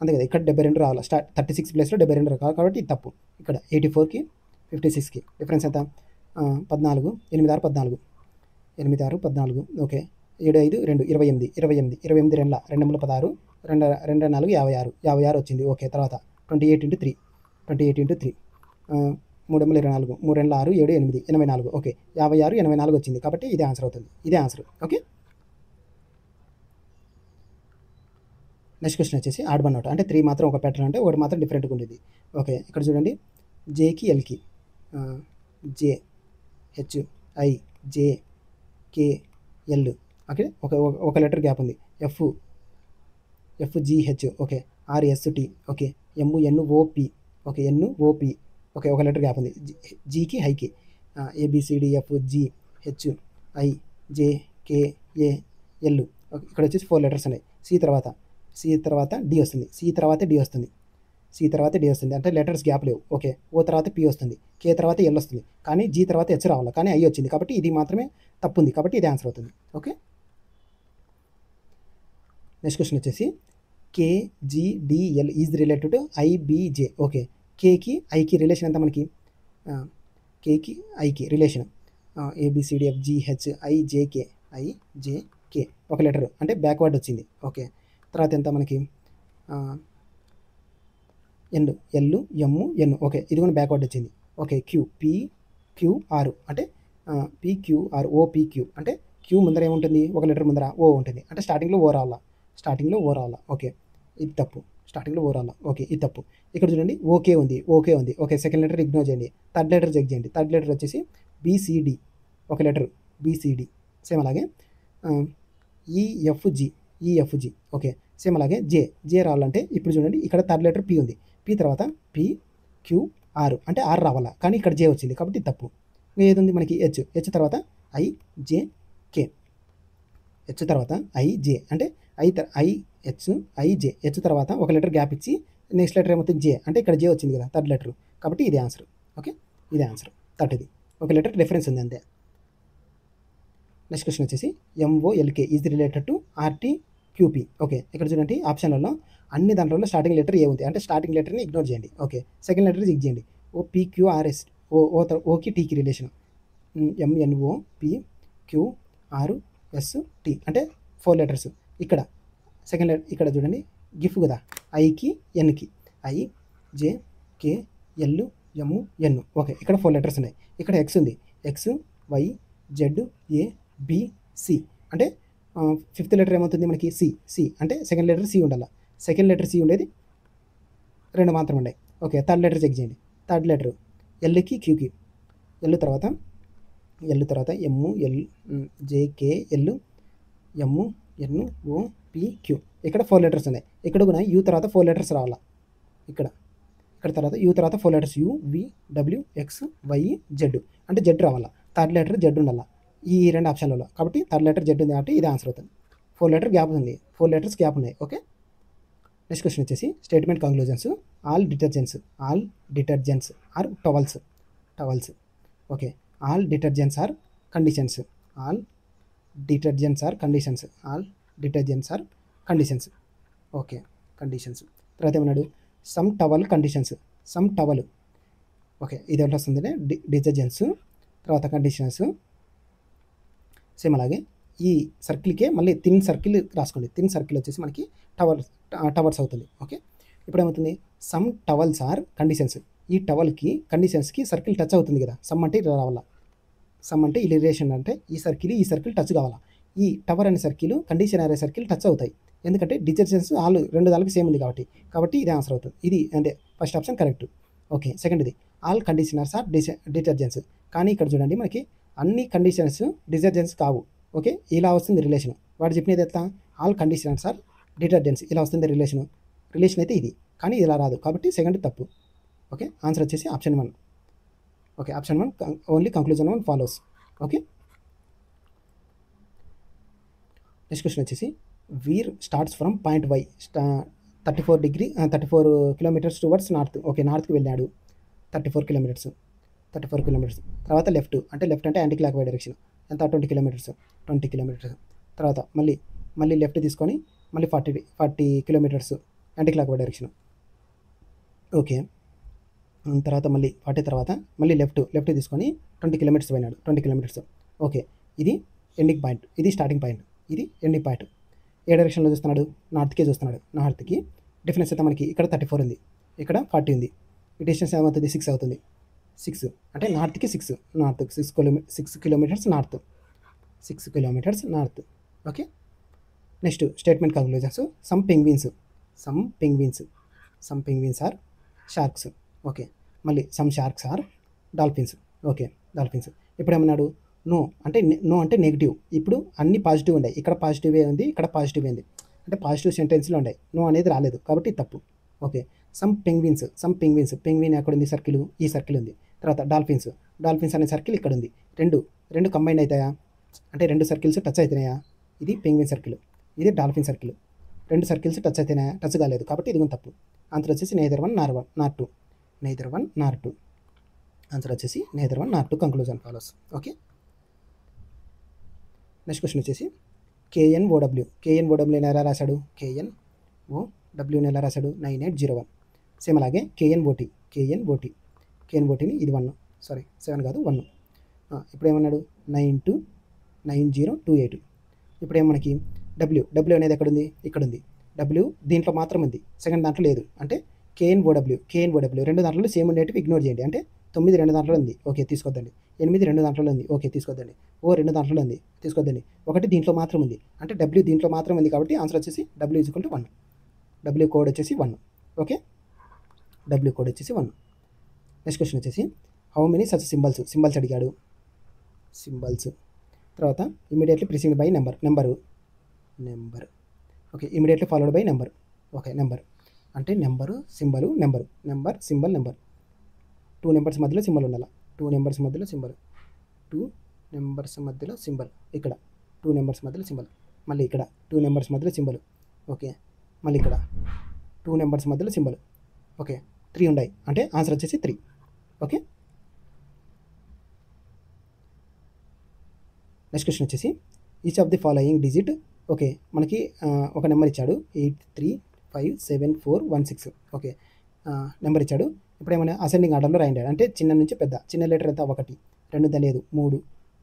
అంతే కదా ఇక్కడ 72 రావాలా 36 ప్లేస్లో 72 రావాలి కాబట్టి ఇది తప్పు. ఇక్కడ 84కి 56కి డిఫరెన్స్ ఎంత 14 8, 6, 14 8, 6, 14 ఓకే 7, 5, 2 28 రెండ్ల 2 16 2 4 56 వచ్చింది. ఓకే తర్వాత 28 into 3 3 3 24 3 6 7 8 84 ఓకే 56 84 వచ్చింది కాబట్టి ఇదే ఆన్సర్ అవుతుంది. ఇదే ఆన్సర్. ఓకే నెక్స్ట్ క్వశ్చన్ వచ్చేసి ఆడ్ వన్ అవుట్ అంటే 3 మాత్రం ఒక ప్యాటర్న్ అంటే ఒకటి మాత్రం డిఫరెంట్గా ఉండేది. ఓకే ఇక్కడ చూడండి జేకి ఎల్కి J H I J K L okay ఒక లెటర్ గ్యాప్ ఉంది. F G H okay R S T okay M N O P okay N O P okay ఒక లెటర్ గ్యాప్ ఉంది. జీకి హైకి A B C D F G H I J K A L ఇక్కడ వచ్చేసి 4 లెటర్స్ ఉన్నాయి. సి తర్వాత డి వస్తుంది. సి తర్వాత డి వస్తుంది అంటే లెటర్స్ గ్యాప్ లేవు. ఓకే ఓ తర్వాత పి వస్తుంది. కే తర్వాత ఎల్ వస్తుంది కానీ జీ తర్వాత హెచ్ రావాలి కానీ ఐ వచ్చింది కాబట్టి ఇది మాత్రమే తప్పు ఉంది కాబట్టి ఇది ఆన్సర్ అవుతుంది. ఓకే నెక్స్ట్ క్వశ్చన్ వచ్చేసి KJDL is related to IBJ okay కేకి ఐకి రిలేషన్ ఎంత మనకి కేకి ఐకి రిలేషన్ ఏబిసిడిఎఫ్జిహెచ్ ఐజేకే ఐజేకే ఒక లెటర్ అంటే బ్యాక్వర్డ్ వచ్చింది. ఓకే తర్వాత ఎంత మనకి ఎల్ ఎన్ ఓకే ఇది కూడా బ్యాక్వర్డ్ వచ్చింది. ఓకే క్యూఆర్ అంటే పిక్యూఆర్ ఓపిక్యూ అంటే క్యూ ముందర ఏముంటుంది ఒక లెటర్ ముందర ఓ ఉంటుంది అంటే స్టార్టింగ్లో ఓ రావాలా ఓకే ఇది తప్పు స్టార్టింగ్లో ఓ రావాలా ఓకే ఇది తప్పు. ఇక్కడ చూడండి ఓకే ఉంది ఓకే సెకండ్ లెటర్ ఇగ్నోర్ చేయండి. థర్డ్ లెటర్ చెక్ చేయండి. థర్డ్ లెటర్ వచ్చేసి బీసీడి ఒక లెటర్ బీసీడి సేమ్ అలాగే ఈఎఫ్జి ఓకే సేమ్ అలాగే జే రావాలంటే ఇప్పుడు చూడండి ఇక్కడ థర్డ్ లెటర్ పి ఉంది. పి తర్వాత పిక్యూఆర్ అంటే ఆర్ రావాలా కానీ ఇక్కడ జే వచ్చింది కాబట్టి తప్పు. ఏది ఉంది మనకి హెచ్ తర్వాత ఐజేకే హెచ్ తర్వాత ఐజే అంటే హెచ్ తర్వాత ఒక లెటర్ గ్యాప్ ఇచ్చి నెక్స్ట్ లెటర్ ఏమవుతుంది జే అంటే ఇక్కడ జే వచ్చింది కదా థర్డ్ లెటర్ కాబట్టి ఇదే ఆన్సర్. ఓకే ఇదే ఆన్సర్ 30ది ఒక లెటర్ డిఫరెన్స్ ఉంది అంతే. నెక్స్ట్ క్వశ్చన్ వచ్చేసి ఎంఓఎల్కే ఈజ్ రిలేటెడ్ టు ఆర్టీక్యూపీ. ఓకే, ఇక్కడ చూడండి ఆప్షన్లలో అన్ని దాంట్లో స్టార్టింగ్ లెటర్ ఏ ఉంది అంటే స్టార్టింగ్ లెటర్ని ఇగ్నోర్ చేయండి. ఓకే, సెకండ్ లెటర్ జిగ్ చేయండి. ఓపీక్యూఆర్ఎస్ ఓకి టీకి రిలేషన్. ఎంఎన్ఓపిక్యూఆర్ఎస్టి అంటే 4 లెటర్స్. ఇక్కడ సెకండ్ లెటర్ ఇక్కడ చూడండి గిఫ్ కదా, ఐకి ఎన్కి I J K L M N. Okay, ఇక్కడ 4 లెటర్స్ ఉన్నాయి. ఇక్కడ ఎక్స్ ఉంది, X Y Z A B C అంటే ఫిఫ్త్ లెటర్ ఏమవుతుంది మనకి సి అంటే సెకండ్ లెటర్ సి ఉండాలి. సెకండ్ లెటర్ సి ఉండేది 2 మాత్రం ఉన్నాయి. ఓకే, థర్డ్ లెటర్ చెక్ చేయండి. థర్డ్ లెటర్ ఎల్కి క్యూకి, ఎల్ తర్వాత M L J K L M N O P Q. ఇక్కడ 4 లెటర్స్ ఉన్నాయి. ఇక్కడ కూడా యూ తర్వాత 4 లెటర్స్ రావాలా. ఇక్కడ తర్వాత యూ తర్వాత 4 letters U V W X Y Z అంటే జెడ్ రావాలా. థర్డ్ లెటర్ జెడ్ ఉండాలా ఈ 2 ఆప్షన్లలో. కాబట్టి థర్డ్ లెటర్ జెడ్ ఉంది కాబట్టి ఇది ఆన్సర్ అవుతుంది. 4 లెటర్ గ్యాప్ ఉంది, 4 లెటర్స్ గ్యాప్ ఉన్నాయి. ఓకే, నెక్స్ట్ క్వశ్చన్ వచ్చేసి statement conclusions. All detergents are towels. Okay, all detergents are conditions. Okay, conditions. తర్వాత ఏమన్నాడు సమ్ టవల్ కండిషన్స్. ఓకే, ఇది ఒకటి వస్తుంది డిటర్జెంట్స్ తర్వాత కండిషన్స్. సేమ్ అలాగే ఈ సర్కిల్కే మళ్ళీ థిన్ సర్కిల్ రాసుకోండి. థిన్ సర్కిల్ వచ్చేసి మనకి టవర్స్ అవుతుంది. ఓకే, ఇప్పుడు ఏమవుతుంది సమ్ టవల్స్ ఆర్ కండిషన్స్. ఈ టవల్కి కండిషన్స్కి సర్కిల్ టచ్ అవుతుంది కదా, సమ్ అంటే ఇలా రావాలా. సమ్ అంటే ఈ రిలేషన్ అంటే ఈ సర్కిల్ టచ్ కావాలా. ఈ టవర్ అనే సర్కిల్ కండిషన్ అనే సర్కిల్ టచ్ అవుతాయి. ఎందుకంటే డిటర్జెంట్స్ ఆల్ 2 దానికి సేమ్ ఉంది కాబట్టి ఇది ఆన్సర్ అవుతుంది. ఇది అంటే ఫస్ట్ ఆప్షన్ కరెక్ట్. ఓకే, సెకండ్ది ఆల్ కండిషనర్స్ ఆర్ డిటర్జెంట్స్. కానీ ఇక్కడ చూడండి మనకి అన్ని కండిషనర్స్ డిటర్జెంట్స్ కావు. ఓకే, ఇలా వస్తుంది రిలేషన్. వాడు చెప్పినది ఎట్లా ఆల్ కండిషనర్స్ ఆర్ డిటర్జెంట్స్ ఇలా వస్తుంది రిలేషన్ అయితే ఇది, కానీ ఇలా రాదు కాబట్టి సెకండ్ తప్పు. ఓకే, ఆన్సర్ వచ్చేసి option 1. Okay, option 1 only conclusion 1 follows. Okay, next question వచ్చేసి Veer starts from point Y 34 kilometres towards north. Okay, నార్త్కి వెళ్ళాడు 34 కిలోమీటర్స్. తర్వాత లెఫ్ట్ అంటే యాంటీ క్లాక్ వై డైరెక్షన్ ఎంత 20 కిలోమీటర్స్. తర్వాత మళ్ళీ లెఫ్ట్ తీసుకొని మళ్ళీ 40 kilometres anticlockwise direction. Okay, తర్వాత మళ్ళీ 40 తర్వాత మళ్ళీ లెఫ్ట్ తీసుకొని 20 కిలోమీటర్స్ పోయినాడు 20 కిలోమీటర్స్. ఓకే, ఇది ఎండింగ్ పాయింట్, ఇది స్టార్టింగ్ పాయింట్, ఇది ఎండింగ్ పాయింట్. ఏ డైరెక్షన్లో చూస్తున్నాడు నార్త్కే చూస్తున్నాడు. నార్త్కి డిఫరెన్స్ అయితే మనకి ఇక్కడ 34 ఉంది, ఇక్కడ 40 ఉంది. ఈ డిస్టెన్స్ ఏమవుతుంది 6 అవుతుంది. 6 అంటే నార్త్కి 6 kilometres north. Okay, next statement conclusions. Some penguins are sharks. Okay, మళ్ళీ some sharks are dolphins. Okay, dolphins. ఇప్పుడు ఏమన్నాడు నో అంటే నెగిటివ్. ఇప్పుడు అన్ని పాజిటివ్ ఉన్నాయి, ఇక్కడ పాజిటివే ఉంది, ఇక్కడ పాజిటివ్ ఉంది అంటే పాజిటివ్ సెంటెన్స్లో ఉన్నాయి. నో అనేది రాలేదు కాబట్టి తప్పు. ఓకే, సమ్ పెంగ్విన్స్ పెంగ్విన్ ఎక్కడ ఉంది సర్కిల్ ఈ సర్కిల్ ఉంది. తర్వాత డాల్ఫిన్స్ అనే సర్కిల్ ఇక్కడ ఉంది. రెండు కంబైన్ అవుతాయా అంటే 2 సర్కిల్స్ టచ్ అవుతున్నాయా. ఇది పెంగ్విన్ సర్కిల్, ఇది డాల్ఫిన్ సర్కిల్. 2 సర్కిల్స్ టచ్ అవుతున్నాయా, టచ్ కాలేదు కాబట్టి ఇది తప్పు. ఆన్సర్ వచ్చేసి neither one nor two. Answer వచ్చేసి neither one nor two conclusion follows. Okay, next question వచ్చేసి కేఎన్ఓడబ్ల్యూని ఎలా రాశాడు 9801. సేమ్ అలాగే కేఎన్ఓటీని ఇది 1 7 కాదు 1. ఇప్పుడు ఏమన్నాడు 929028. ఇప్పుడు మనకి డబ్ల్యూ అనేది ఎక్కడుంది ఇక్కడ ఉంది. డబ్ల్యూ దీంట్లో మాత్రం ఉంది, సెకండ్ దాంట్లో లేదు. అంటే కేఎన్ఓడబ్ల్యూ 2 దాంట్లో సేమ్ ఉండేటివి ఇగ్నోర్ చేయండి. అంటే 9 2 దాంట్లో ఉంది, ఓకే తీసుకోద్దండి. 8 2 దాంట్లో ఉంది, ఓకే తీసుకోద్దండి. 2 దాంట్లో ఉంది, తీసుకోద్దండి. 1 దీంట్లో మాత్రం ఉంది అంటే డబ్ల్యూ దీంట్లో మాత్రం ఉంది కాబట్టి ఆన్సర్ వచ్చేసి డబ్ల్యూ = 1. డబ్ల్యూ కోడ్ వచ్చేసి 1. ఓకే, డబ్ల్యూ కోడ్ వచ్చేసి 1. నెక్స్ట్ క్వశ్చన్ వచ్చేసి హౌ మెనీ సచ్ సింబల్స్ అడిగాడు. తర్వాత immediately precede by number. Okay, immediately followed by number. Okay, number అంటే నెంబర్ 2 నెంబర్స్ మధ్యలో సింబల్ ఉండాలి. 2 నెంబర్స్ మధ్యలో సింబల్ ఇక్కడ 2 నెంబర్స్ మధ్యలో సింబల్. మళ్ళీ ఇక్కడ 2 నెంబర్స్ మధ్యలో సింబల్. ఓకే, మళ్ళీ ఇక్కడ 2 నెంబర్స్ మధ్యలో సింబల్. ఓకే, 3 ఉన్నాయి అంటే ఆన్సర్ వచ్చేసి 3. ఓకే, నెక్స్ట్ క్వశ్చన్ వచ్చేసి each of the following digit okay మనకి ఒక నెంబర్ ఇచ్చాడు 835741 ఓకే నెంబర్ ఇచ్చాడు. ఇప్పుడు ఏమైనా అసెండింగ్ ఆర్డర్లో రాయండి అంటే చిన్న నుంచి పెద్ద. చిన్న లెటర్ ఎంత 1, 2 ఉందా లేదు, 3,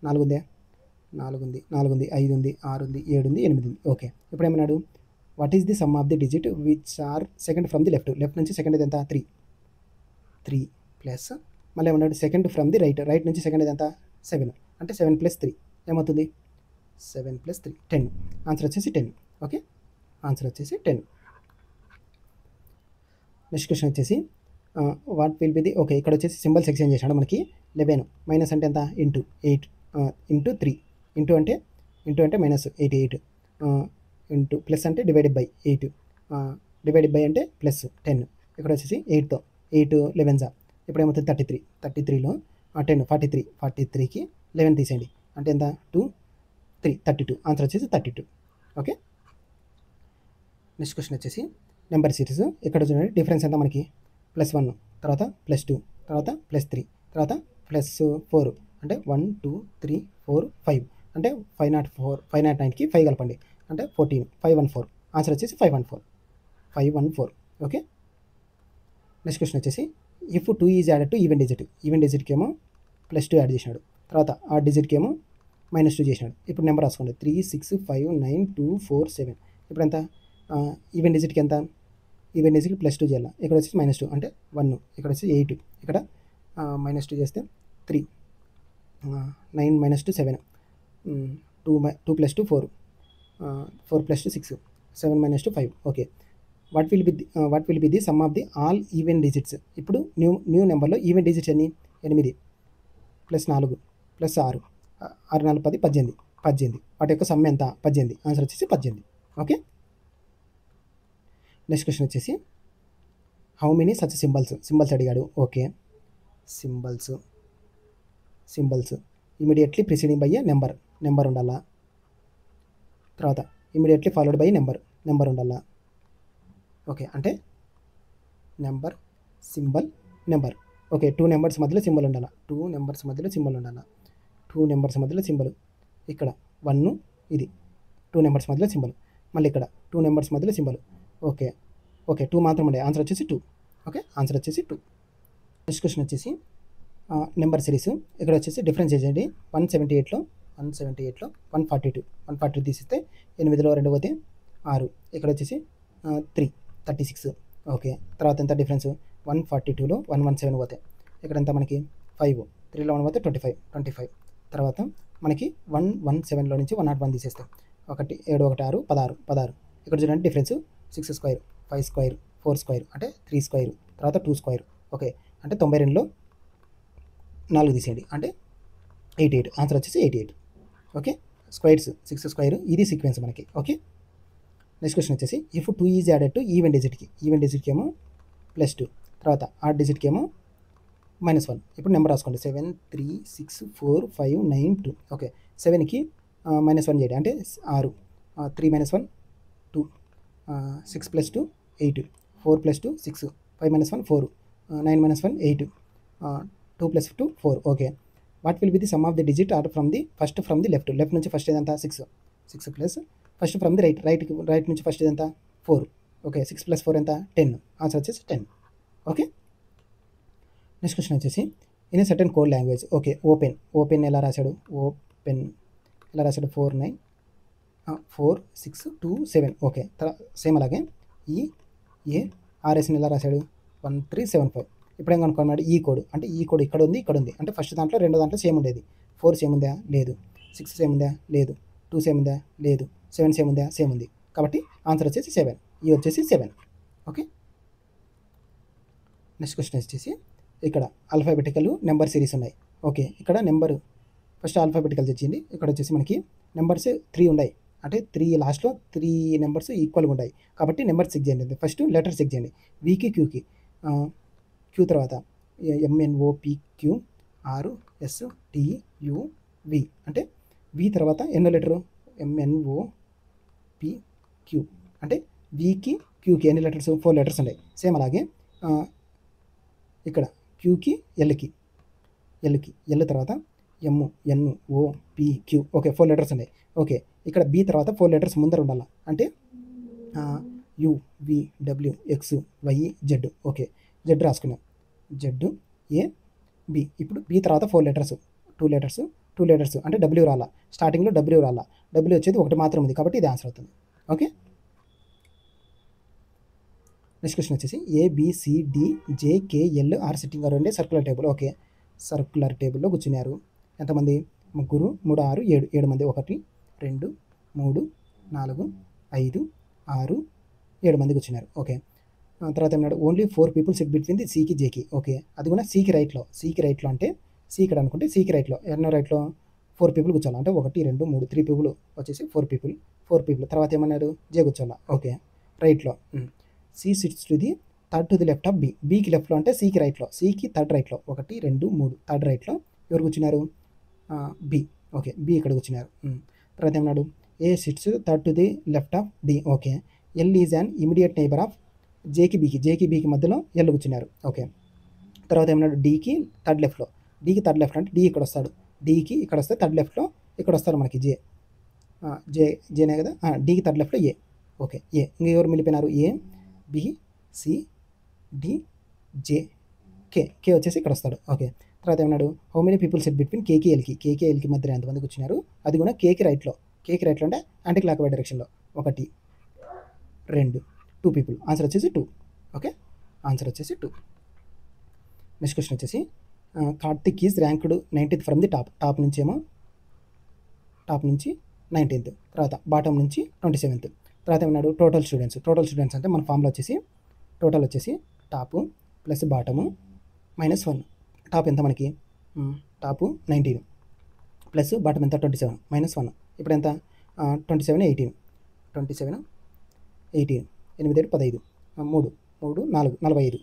4 ఉందా 4 ఉంది, 5 ఉంది, 6 ఉంది, 7 ఉంది, 8 ఉంది. ఓకే ఇప్పుడు ఏమన్నాడు what is the sum of the digit which are second from the left నుంచి సెకండ్ ఎంత 3 ప్లస్ మళ్ళీ ఏమన్నాడు సెకండ్ ఫ్రమ్ ది రైట్ నుంచి సెకండ్ ఎంత 7 అంటే 7 + 3 ఏమవుతుంది 7 + 3 10. ఆన్సర్ వచ్చేసి 10. ఓకే ఆన్సర్ వచ్చేసి 10. నెక్స్ట్ క్వశ్చన్ వచ్చేసి what will be the okay ఇక్కడ వచ్చేసి సింబల్స్ ఎక్స్చేంజ్ చేశాడు మనకి 11 మైనస్ అంటే ఎంత ఇంటూ 8 ఇంటూ 3 ఇంటూ అంటే -88 ఇంటూ ప్లస్ అంటే డివైడెడ్ బై 8 డివైడెడ్ బై అంటే ప్లస్ 10 ఇక్కడ వచ్చేసి 8తో 8 11 ఇప్పుడు ఏమవుతుంది 33లో 10 43కి 11 తీసేయండి అంటే ఎంత 2 3 32 ఆన్సర్ వచ్చేసి 32. ఓకే నెక్స్ట్ క్వశ్చన్ వచ్చేసి నెంబర్ సిరీస్ ఇక్కడ చూడండి డిఫరెన్స్ ఎంత మనకి +1 తర్వాత +2 తర్వాత +3 తర్వాత +4 అంటే 1 2 3 4 5 అంటే 509కి 5 కలపండి అంటే 14 514 ఆన్సర్ వచ్చేసి 514. ఓకే నెక్స్ట్ క్వశ్చన్ వచ్చేసి if 2 is added to even డిజిట్కి ఏమో +2 యాడ్ చేసినాడు తర్వాత ఆ డిజిట్కి ఏమో -2 చేసినాడు. ఇప్పుడు నెంబర్ రాసుకోండి 3 6 5 9 2 4 7 ఇప్పుడు ఎంత ఈవెన్ డిజిట్కి ఎంత ఈవెన్ డిజిట్కి +2 చేయాలి ఇక్కడ వచ్చేసి -2 అంటే 1 ఇక్కడ వచ్చి 8 ఇక్కడ -2 చేస్తే 3 9 - 2 7 2 + 2 4 4 + 2 6 7 - 2 5. Okay what will be the sum of the all even digits. ఇప్పుడు న్యూ నెంబర్లో ఈవెన్ డిజిట్స్ ఎన్ని 8 +4 +6 6 4 10 18 వాటి యొక్క సమ్ ఎంత 18 ఆన్సర్ వచ్చేసి 18. ఓకే నెక్స్ట్ క్వశ్చన్ వచ్చేసి హౌ మెనీ సచ్ సింబల్స్ అడిగాడు. Okay symbols immediately preceding by A number ఉండాలా తర్వాత ఇమీడియట్లీ ఫాలోడ్ బై నెంబర్ ఉండాలా. ఓకే అంటే number symbol number okay 2 numbers మధ్యలో సింబల్ ఉండాలా 2 నెంబర్స్ మధ్యలో సింబల్ ఇక్కడ 1 ఇది 2 నెంబర్స్ మధ్యలో సింబల్ మళ్ళీ ఇక్కడ 2 నెంబర్స్ మధ్యలో సింబల్ ఓకే 2 మాత్రం ఉండే ఆన్సర్ వచ్చేసి 2. ఓకే ఆన్సర్ వచ్చేసి 2. నెక్స్ట్ క్వశ్చన్ వచ్చేసి నెంబర్ సిరీస్ ఇక్కడ వచ్చేసి డిఫరెన్స్ చేయండి 178లో 142 తీసిస్తే 8లో 2 పోతే 6 ఇక్కడ వచ్చేసి 36 ఓకే తర్వాత ఎంత డిఫరెన్స్ 142లో 117 పోతే ఇక్కడ ఎంత మనకి 5 3లో 1 పోతే 25 తర్వాత మనకి 117లో నుంచి 101 తీసేస్తే 1 7 1 6 16 ఇక్కడ చూడండి డిఫరెన్స్ 6 స్క్వేర్ 5 స్క్వేర్ 4 స్క్వేర్ అంటే 3 స్క్వేర్ తర్వాత 2 స్క్వేర్ ఓకే అంటే 92లో 4 తీసేయండి అంటే 88 ఆన్సర్ వచ్చేసి 88. ఓకే స్క్వేర్స్ 6 స్క్వేర్ ఇది సీక్వెన్స్ మనకి. ఓకే నెక్స్ట్ క్వశ్చన్ వచ్చేసి if 2 is added to even డిజిట్కి ఏమో +2 తర్వాత ఆ డిజిట్కి ఏమో -1 ఇప్పుడు నెంబర్ రాసుకోండి 7 3 6 4 5 9 2 ఓకే 7కి -1 చేయండి అంటే 6 3 - 1 2 6 + 2 8 4 + 2 6 5 - 1 4 9 - 1 8 2 + 2 4 okay what will be the sum of the digit are first from the left నుంచి ఫస్ట్ ఏదంతా 6 plus first from the right నుంచి ఫస్ట్ ఏదంతా 4 ఓకే 6 + 4 ఎంత 10 ఆన్సర్ వచ్చేసి 10. ఓకే నెక్స్ట్ క్వశ్చన్ వచ్చేసి in a certain code language okay open ఎలా రాశాడు 4 9 4 6 2 7 okay same అలాగే RSని ఎలా రాశాడు 1375 ఇప్పుడు ఏం కనుక్కున్నాడు ఈ కోడ్ అంటే ఈ కోడ్ ఇక్కడ ఉంది అంటే ఫస్ట్ దాంట్లో రెండో దాంట్లో సేమ్ ఉండేది 4 సేమ్ ఉందా లేదు 6 సేమ్ ఉందా లేదు 2 సేమ్ ఉందా లేదు 7 సేమ్ ఉందా సేమ్ ఉంది కాబట్టి ఆన్సర్ వచ్చేసి 7 ఈ వచ్చేసి 7. ఓకే నెక్స్ట్ క్వశ్చన్ వచ్చేసి ఇక్కడ ఆల్ఫాబెటికల్ నెంబర్ సిరీస్ ఉన్నాయి. ఓకే ఇక్కడ నెంబర్ ఫస్ట్ ఆల్ఫాబెటికల్ తెచ్చింది ఇక్కడ వచ్చేసి మనకి నెంబర్స్ 3 ఉన్నాయి అంటే 3 లాస్ట్లో 3 నెంబర్స్ ఈక్వల్గా ఉన్నాయి కాబట్టి నెంబర్ చెక్ చేయండి ఫస్ట్ లెటర్ చెక్ చేయండి వీకి క్యూకి క్యూ తర్వాత MNOPQ RSTUV అంటే వి తర్వాత ఎన్నో లెటరు MNOPQ అంటే వీకి క్యూకి ఎన్ని లెటర్స్ 4 లెటర్స్ ఉన్నాయి సేమ్ అలాగే ఇక్కడ క్యూకి ఎల్కి ఎల్ తర్వాత M, N, O, P, Q. Okay, 4 letters ఉన్నాయి. ఓకే, ఇక్కడ బి తర్వాత 4 లెటర్స్ ముందర ఉండాలి. అంటే U, V, W, X, Y, Z. Okay, Z రాసుకున్నాం. Z, A, B. ఇప్పుడు బి తర్వాత 4 లెటర్స్, 2 లెటర్స్, 2 లెటర్స్ అంటే డబ్ల్యూ రాలా. స్టార్టింగ్లో డబ్ల్యూ రాలా. డబ్ల్యూ వచ్చేది ఒకటి మాత్రం ఉంది కాబట్టి ఇది ఆన్సర్ అవుతుంది. ఓకే, నెక్స్ట్ క్వశ్చన్ వచ్చేసి ABCDJKL are sitting around a circular table. Okay, circular టేబుల్లో కూర్చున్నారు. ఎంతమంది? 3, 3, 6, 7, 7 మంది. 1, 2, 3, 4, 5, 6, 7 మంది కూర్చున్నారు. ఓకే, తర్వాత ఏమన్నాడు? Only 4 people sit between the సికి జేకి. ఓకే, అది కూడా సికి రైట్లో. సికి రైట్లో అంటే సి ఇక్కడ అనుకుంటే సికి రైట్లో. ఎన్నో రైట్లో 4 పీపుల్ కూర్చోాలి. అంటే 1, 2, 3, 3 పీపుల్ వచ్చేసి 4 పీపుల్. తర్వాత ఏమన్నాడు? జే కూర్చోాలా. ఓకే, రైట్లో. C sits to the third to the left of B. బీకి లెఫ్ట్లో అంటే సికి రైట్లో. సికి థర్డ్ రైట్లో. 1, 2, 3 థర్డ్ రైట్లో ఎవరు కూర్చున్నారు? బి. ఓకే, బి ఇక్కడ కూర్చున్నారు. తర్వాత ఏమన్నాడు? A sits third to the left of D. Okay, L is an immediate neighbour of జేకి బీకి మధ్యలో ఎల్ కూర్చున్నారు. ఓకే, తర్వాత ఏమన్నాడు? డీకి థర్డ్ లెఫ్ట్లో. డీకి థర్డ్ లెఫ్ట్ అంటే డి ఇక్కడ వస్తాడు. డీకి ఇక్కడ వస్తే థర్డ్ లెఫ్ట్లో ఇక్కడ వస్తారు మనకి జేనే కదా. డీకి థర్డ్ లెఫ్ట్లో ఏ. Okay, A. ఇంకా ఎవరు మిగిలిపోయినారు? A, B, C, D, J, K వచ్చేసి ఇక్కడ వస్తాడు. ఓకే, తర్వాత ఏమన్నాడు? How many people set between కేకి ఎల్కి మధ్య ఎంతమంది కూర్చున్నారు? అది కూడా కేకి రైట్లో అంటే యాంటీ క్లాక్ వైడ్ డైరెక్షన్లో. 1, 2, 2 పీపుల్. ఆన్సర్ వచ్చేసి 2. ఓకే, ఆన్సర్ వచ్చేసి 2. నెక్స్ట్ క్వశ్చన్ వచ్చేసి Karthik is ranked 19th from the top నుంచి 19th, తర్వాత బాటమ్ నుంచి 27th. తర్వాత ఏమన్నాడు? టోటల్ స్టూడెంట్స్ అంటే మన ఫామ్లో వచ్చేసి టోటల్ వచ్చేసి టాపు ప్లస్ బాటము -1. టాప్ ఎంత మనకి? టాపు 19 ప్లస్ బాటమ్ ఎంత? 27 -1. ఇప్పుడు ఎంత? 27, 18. 27, 18, 8, 15, 3, 4, 45.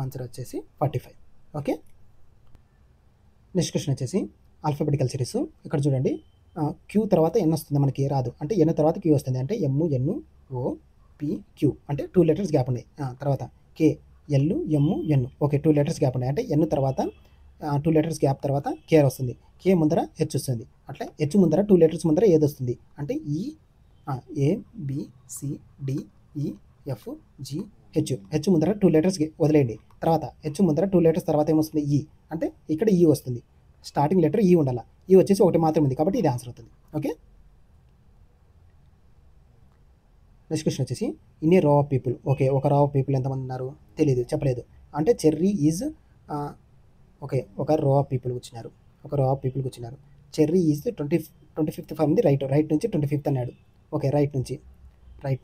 ఆన్సర్ వచ్చేసి 45. ఓకే, నెక్స్ట్ క్వశ్చన్ వచ్చేసి ఆల్ఫాబెటికల్ సిరీస్. ఇక్కడ చూడండి, క్యూ తర్వాత ఎన్ వస్తుంది మనకి రాదు. అంటే ఎన్ తర్వాత క్యూ వస్తుంది. అంటే ఎమ్, ఎన్, ఓ, పి, క్యూ అంటే 2 లెటర్స్ గ్యాప్ ఉన్నాయి. తర్వాత కే, L, M, N. Okay, 2 letters gap ఉన్నాయి. అంటే ఎన్ తర్వాత 2 లెటర్స్ గ్యాప్ తర్వాత కే వస్తుంది. కే ముందర హెచ్ వస్తుంది. అట్లా హెచ్ ముందర 2 లెటర్స్ ముందర ఏది వస్తుంది? అంటే ఏ, బి, సి, డి, ఈ, ఎఫ్, జి, హెచ్ ముందర 2 లెటర్స్ వదిలేయండి. తర్వాత హెచ్ ముందర 2 లెటర్స్ తర్వాత ఏమొస్తుంది? ఈ. అంటే ఇక్కడ ఈ వస్తుంది. స్టార్టింగ్ లెటర్ ఈ ఉండాలి. ఈ వచ్చేసి ఒకటి మాత్రం ఉంది కాబట్టి ఇది ఆన్సర్ అవుతుంది. ఓకే, నెక్స్ట్ క్వశ్చన్ వచ్చేసి ఇన్ ఏ రో ఆఫ్ పీపుల్. ఓకే, ఒక రో ఆఫ్ పీపుల్ ఎంతమంది ఉన్నారు? తెలియదు, చెప్పలేదు. అంటే చెర్రీ ఈజ్ ఓకే, ఒక రో ఆఫ్ పీపుల్ కూర్చున్నారు. Cherry is 25th from the right నుంచి 25th అన్నాడు. ఓకే, రైట్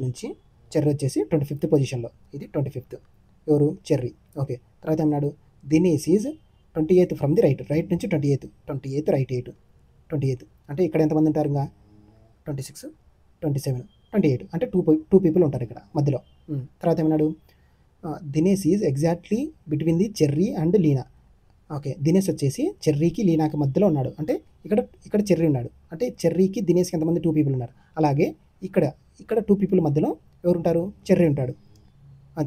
నుంచి చెర్రీ వచ్చేసి 25th పొజిషన్లో. ఇది 25th. ఎవరు? చెర్రీ. ఓకే, తర్వాత ఏమన్నాడు? Dinesh is 28th from the right నుంచి 28th రైట్ 28th. అంటే ఇక్కడ ఎంతమంది ఉంటారు? ఇంకా 26, 27, 28 అంటే 2 పీపుల్ ఉంటారు ఇక్కడ మధ్యలో. తర్వాత ఏమన్నాడు? Dinesh is exactly between the Cherry and Leena. Okay, Dinesh వచ్చేసి చెర్రీకి లీనాకి మధ్యలో ఉన్నాడు. అంటే ఇక్కడ చెర్రీ ఉన్నాడు. అంటే చెర్రీకి దినేష్కి ఎంతమంది? 2 పీపుల్ ఉన్నారు. అలాగే ఇక్కడ 2 పీపుల్ మధ్యలో ఎవరు ఉంటారు? చెర్రీ ఉంటాడు.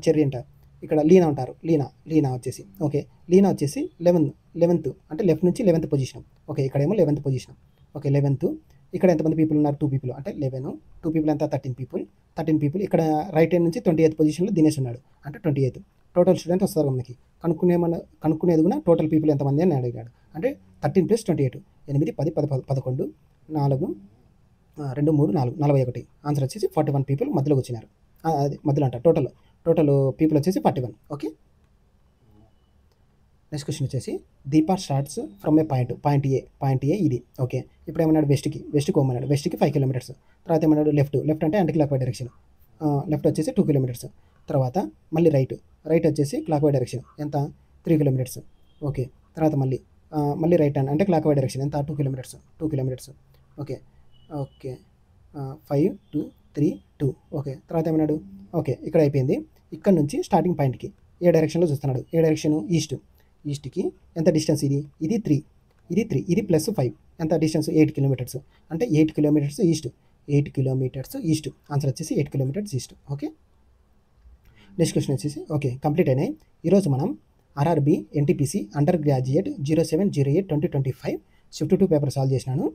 చెర్రీ అంటారు. ఇక్కడ లీనా ఉంటారు. లీనా వచ్చేసి ఓకే, లీనా వచ్చేసి 11th అంటే లెఫ్ట్ నుంచి 11th పొజిషన్. ఓకే, ఇక్కడేమో 11th పొజిషన్. Okay, 11th. ఇక్కడ ఎంతమంది పీపుల్ ఉన్నారు? 2 పీపుల్. అంటే 11, 2 పీపుల్ ఎంత? 13 పీపుల్. ఇక్కడ రైట్ హ్యాండ్ నుంచి 28th పొజిషన్లో దినేష్ ఉన్నాడు. అంటే 28. టోటల్ స్టూడెంట్ వస్తారు మనకి. కనుక్కునేది కూడా టోటల్ పీపుల్ ఎంతమంది అని అడిగాడు. అంటే 13 + 28 8, 10, 11, 4, 2, 3, 4, 41. ఆన్సర్ వచ్చేసి 41 పీపుల్ మధ్యలోకి వచ్చినారు. అది మధ్యలో అంట టోటల్ పీపుల్ వచ్చేసి 41. ఓకే, నెక్స్ట్ క్వశ్చన్ వచ్చేసి Deepa starts from a point A ఇది. ఓకే, ఇప్పుడు ఏమన్నాడు? వెస్ట్కి పోమన్నాడు. వెస్ట్కి 5 kilometers. తర్వాత ఏమన్నాడు? లెఫ్ట్ అంటే anticlockwise direction. Left వచ్చేసి 2 kilometers. తర్వాత మళ్ళీ రైట్ వచ్చేసి క్లాక్ వైడ్ డైరెక్షన్. ఎంత? 3 kilometers. ఓకే, తర్వాత మళ్ళీ రైట్ హ్యాండ్ అంటే క్లాక్ వైడ్ డైరెక్షన్. ఎంత? 2 kilometers. ఓకే, 5, 2, 3, 2. ఓకే, తర్వాత ఏమన్నాడు? ఓకే, ఇక్కడ అయిపోయింది. ఇక్కడ నుంచి స్టార్టింగ్ పాయింట్కి ఏ డైరెక్షన్లో చూస్తున్నాడు? ఏ డైరెక్షన్? ఈస్ట్కి ఎంత డిస్టెన్స్? ఇది 3, ఇది +5 ఎంత డిస్టెన్స్? 8 kilometers. అంటే 8 kilometers ఈస్ట్. ఆన్సర్ వచ్చేసి 8 kilometers east. Okay, next question వచ్చేసి ఓకే కంప్లీట్ అయినాయి. ఈరోజు మనం RRB NTPC under graduate 07/08/2025 shift 2 paper solve చేసినాను.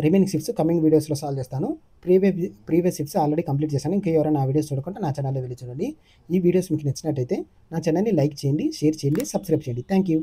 రిమైనింగ్ షిఫ్ట్స్ కమింగ్ వీడియోస్లో సాల్వ్ చేస్తాను. ప్రీవియస్ షిఫ్ట్స్ ఆల్రెడీ కంప్లీట్ చేశాను. ఇంకా ఎవరైనా ఆ వీడియోస్ చూడకుండా నా ఛానల్లో వెళ్ళి చూడండి. ఈ వీడియోస్ మీకు నచ్చినట్టయితే నా ఛానల్ని లైక్ చేయండి, షేర్ చేయండి, సబ్స్క్రైబ్ చేయండి. Thank you.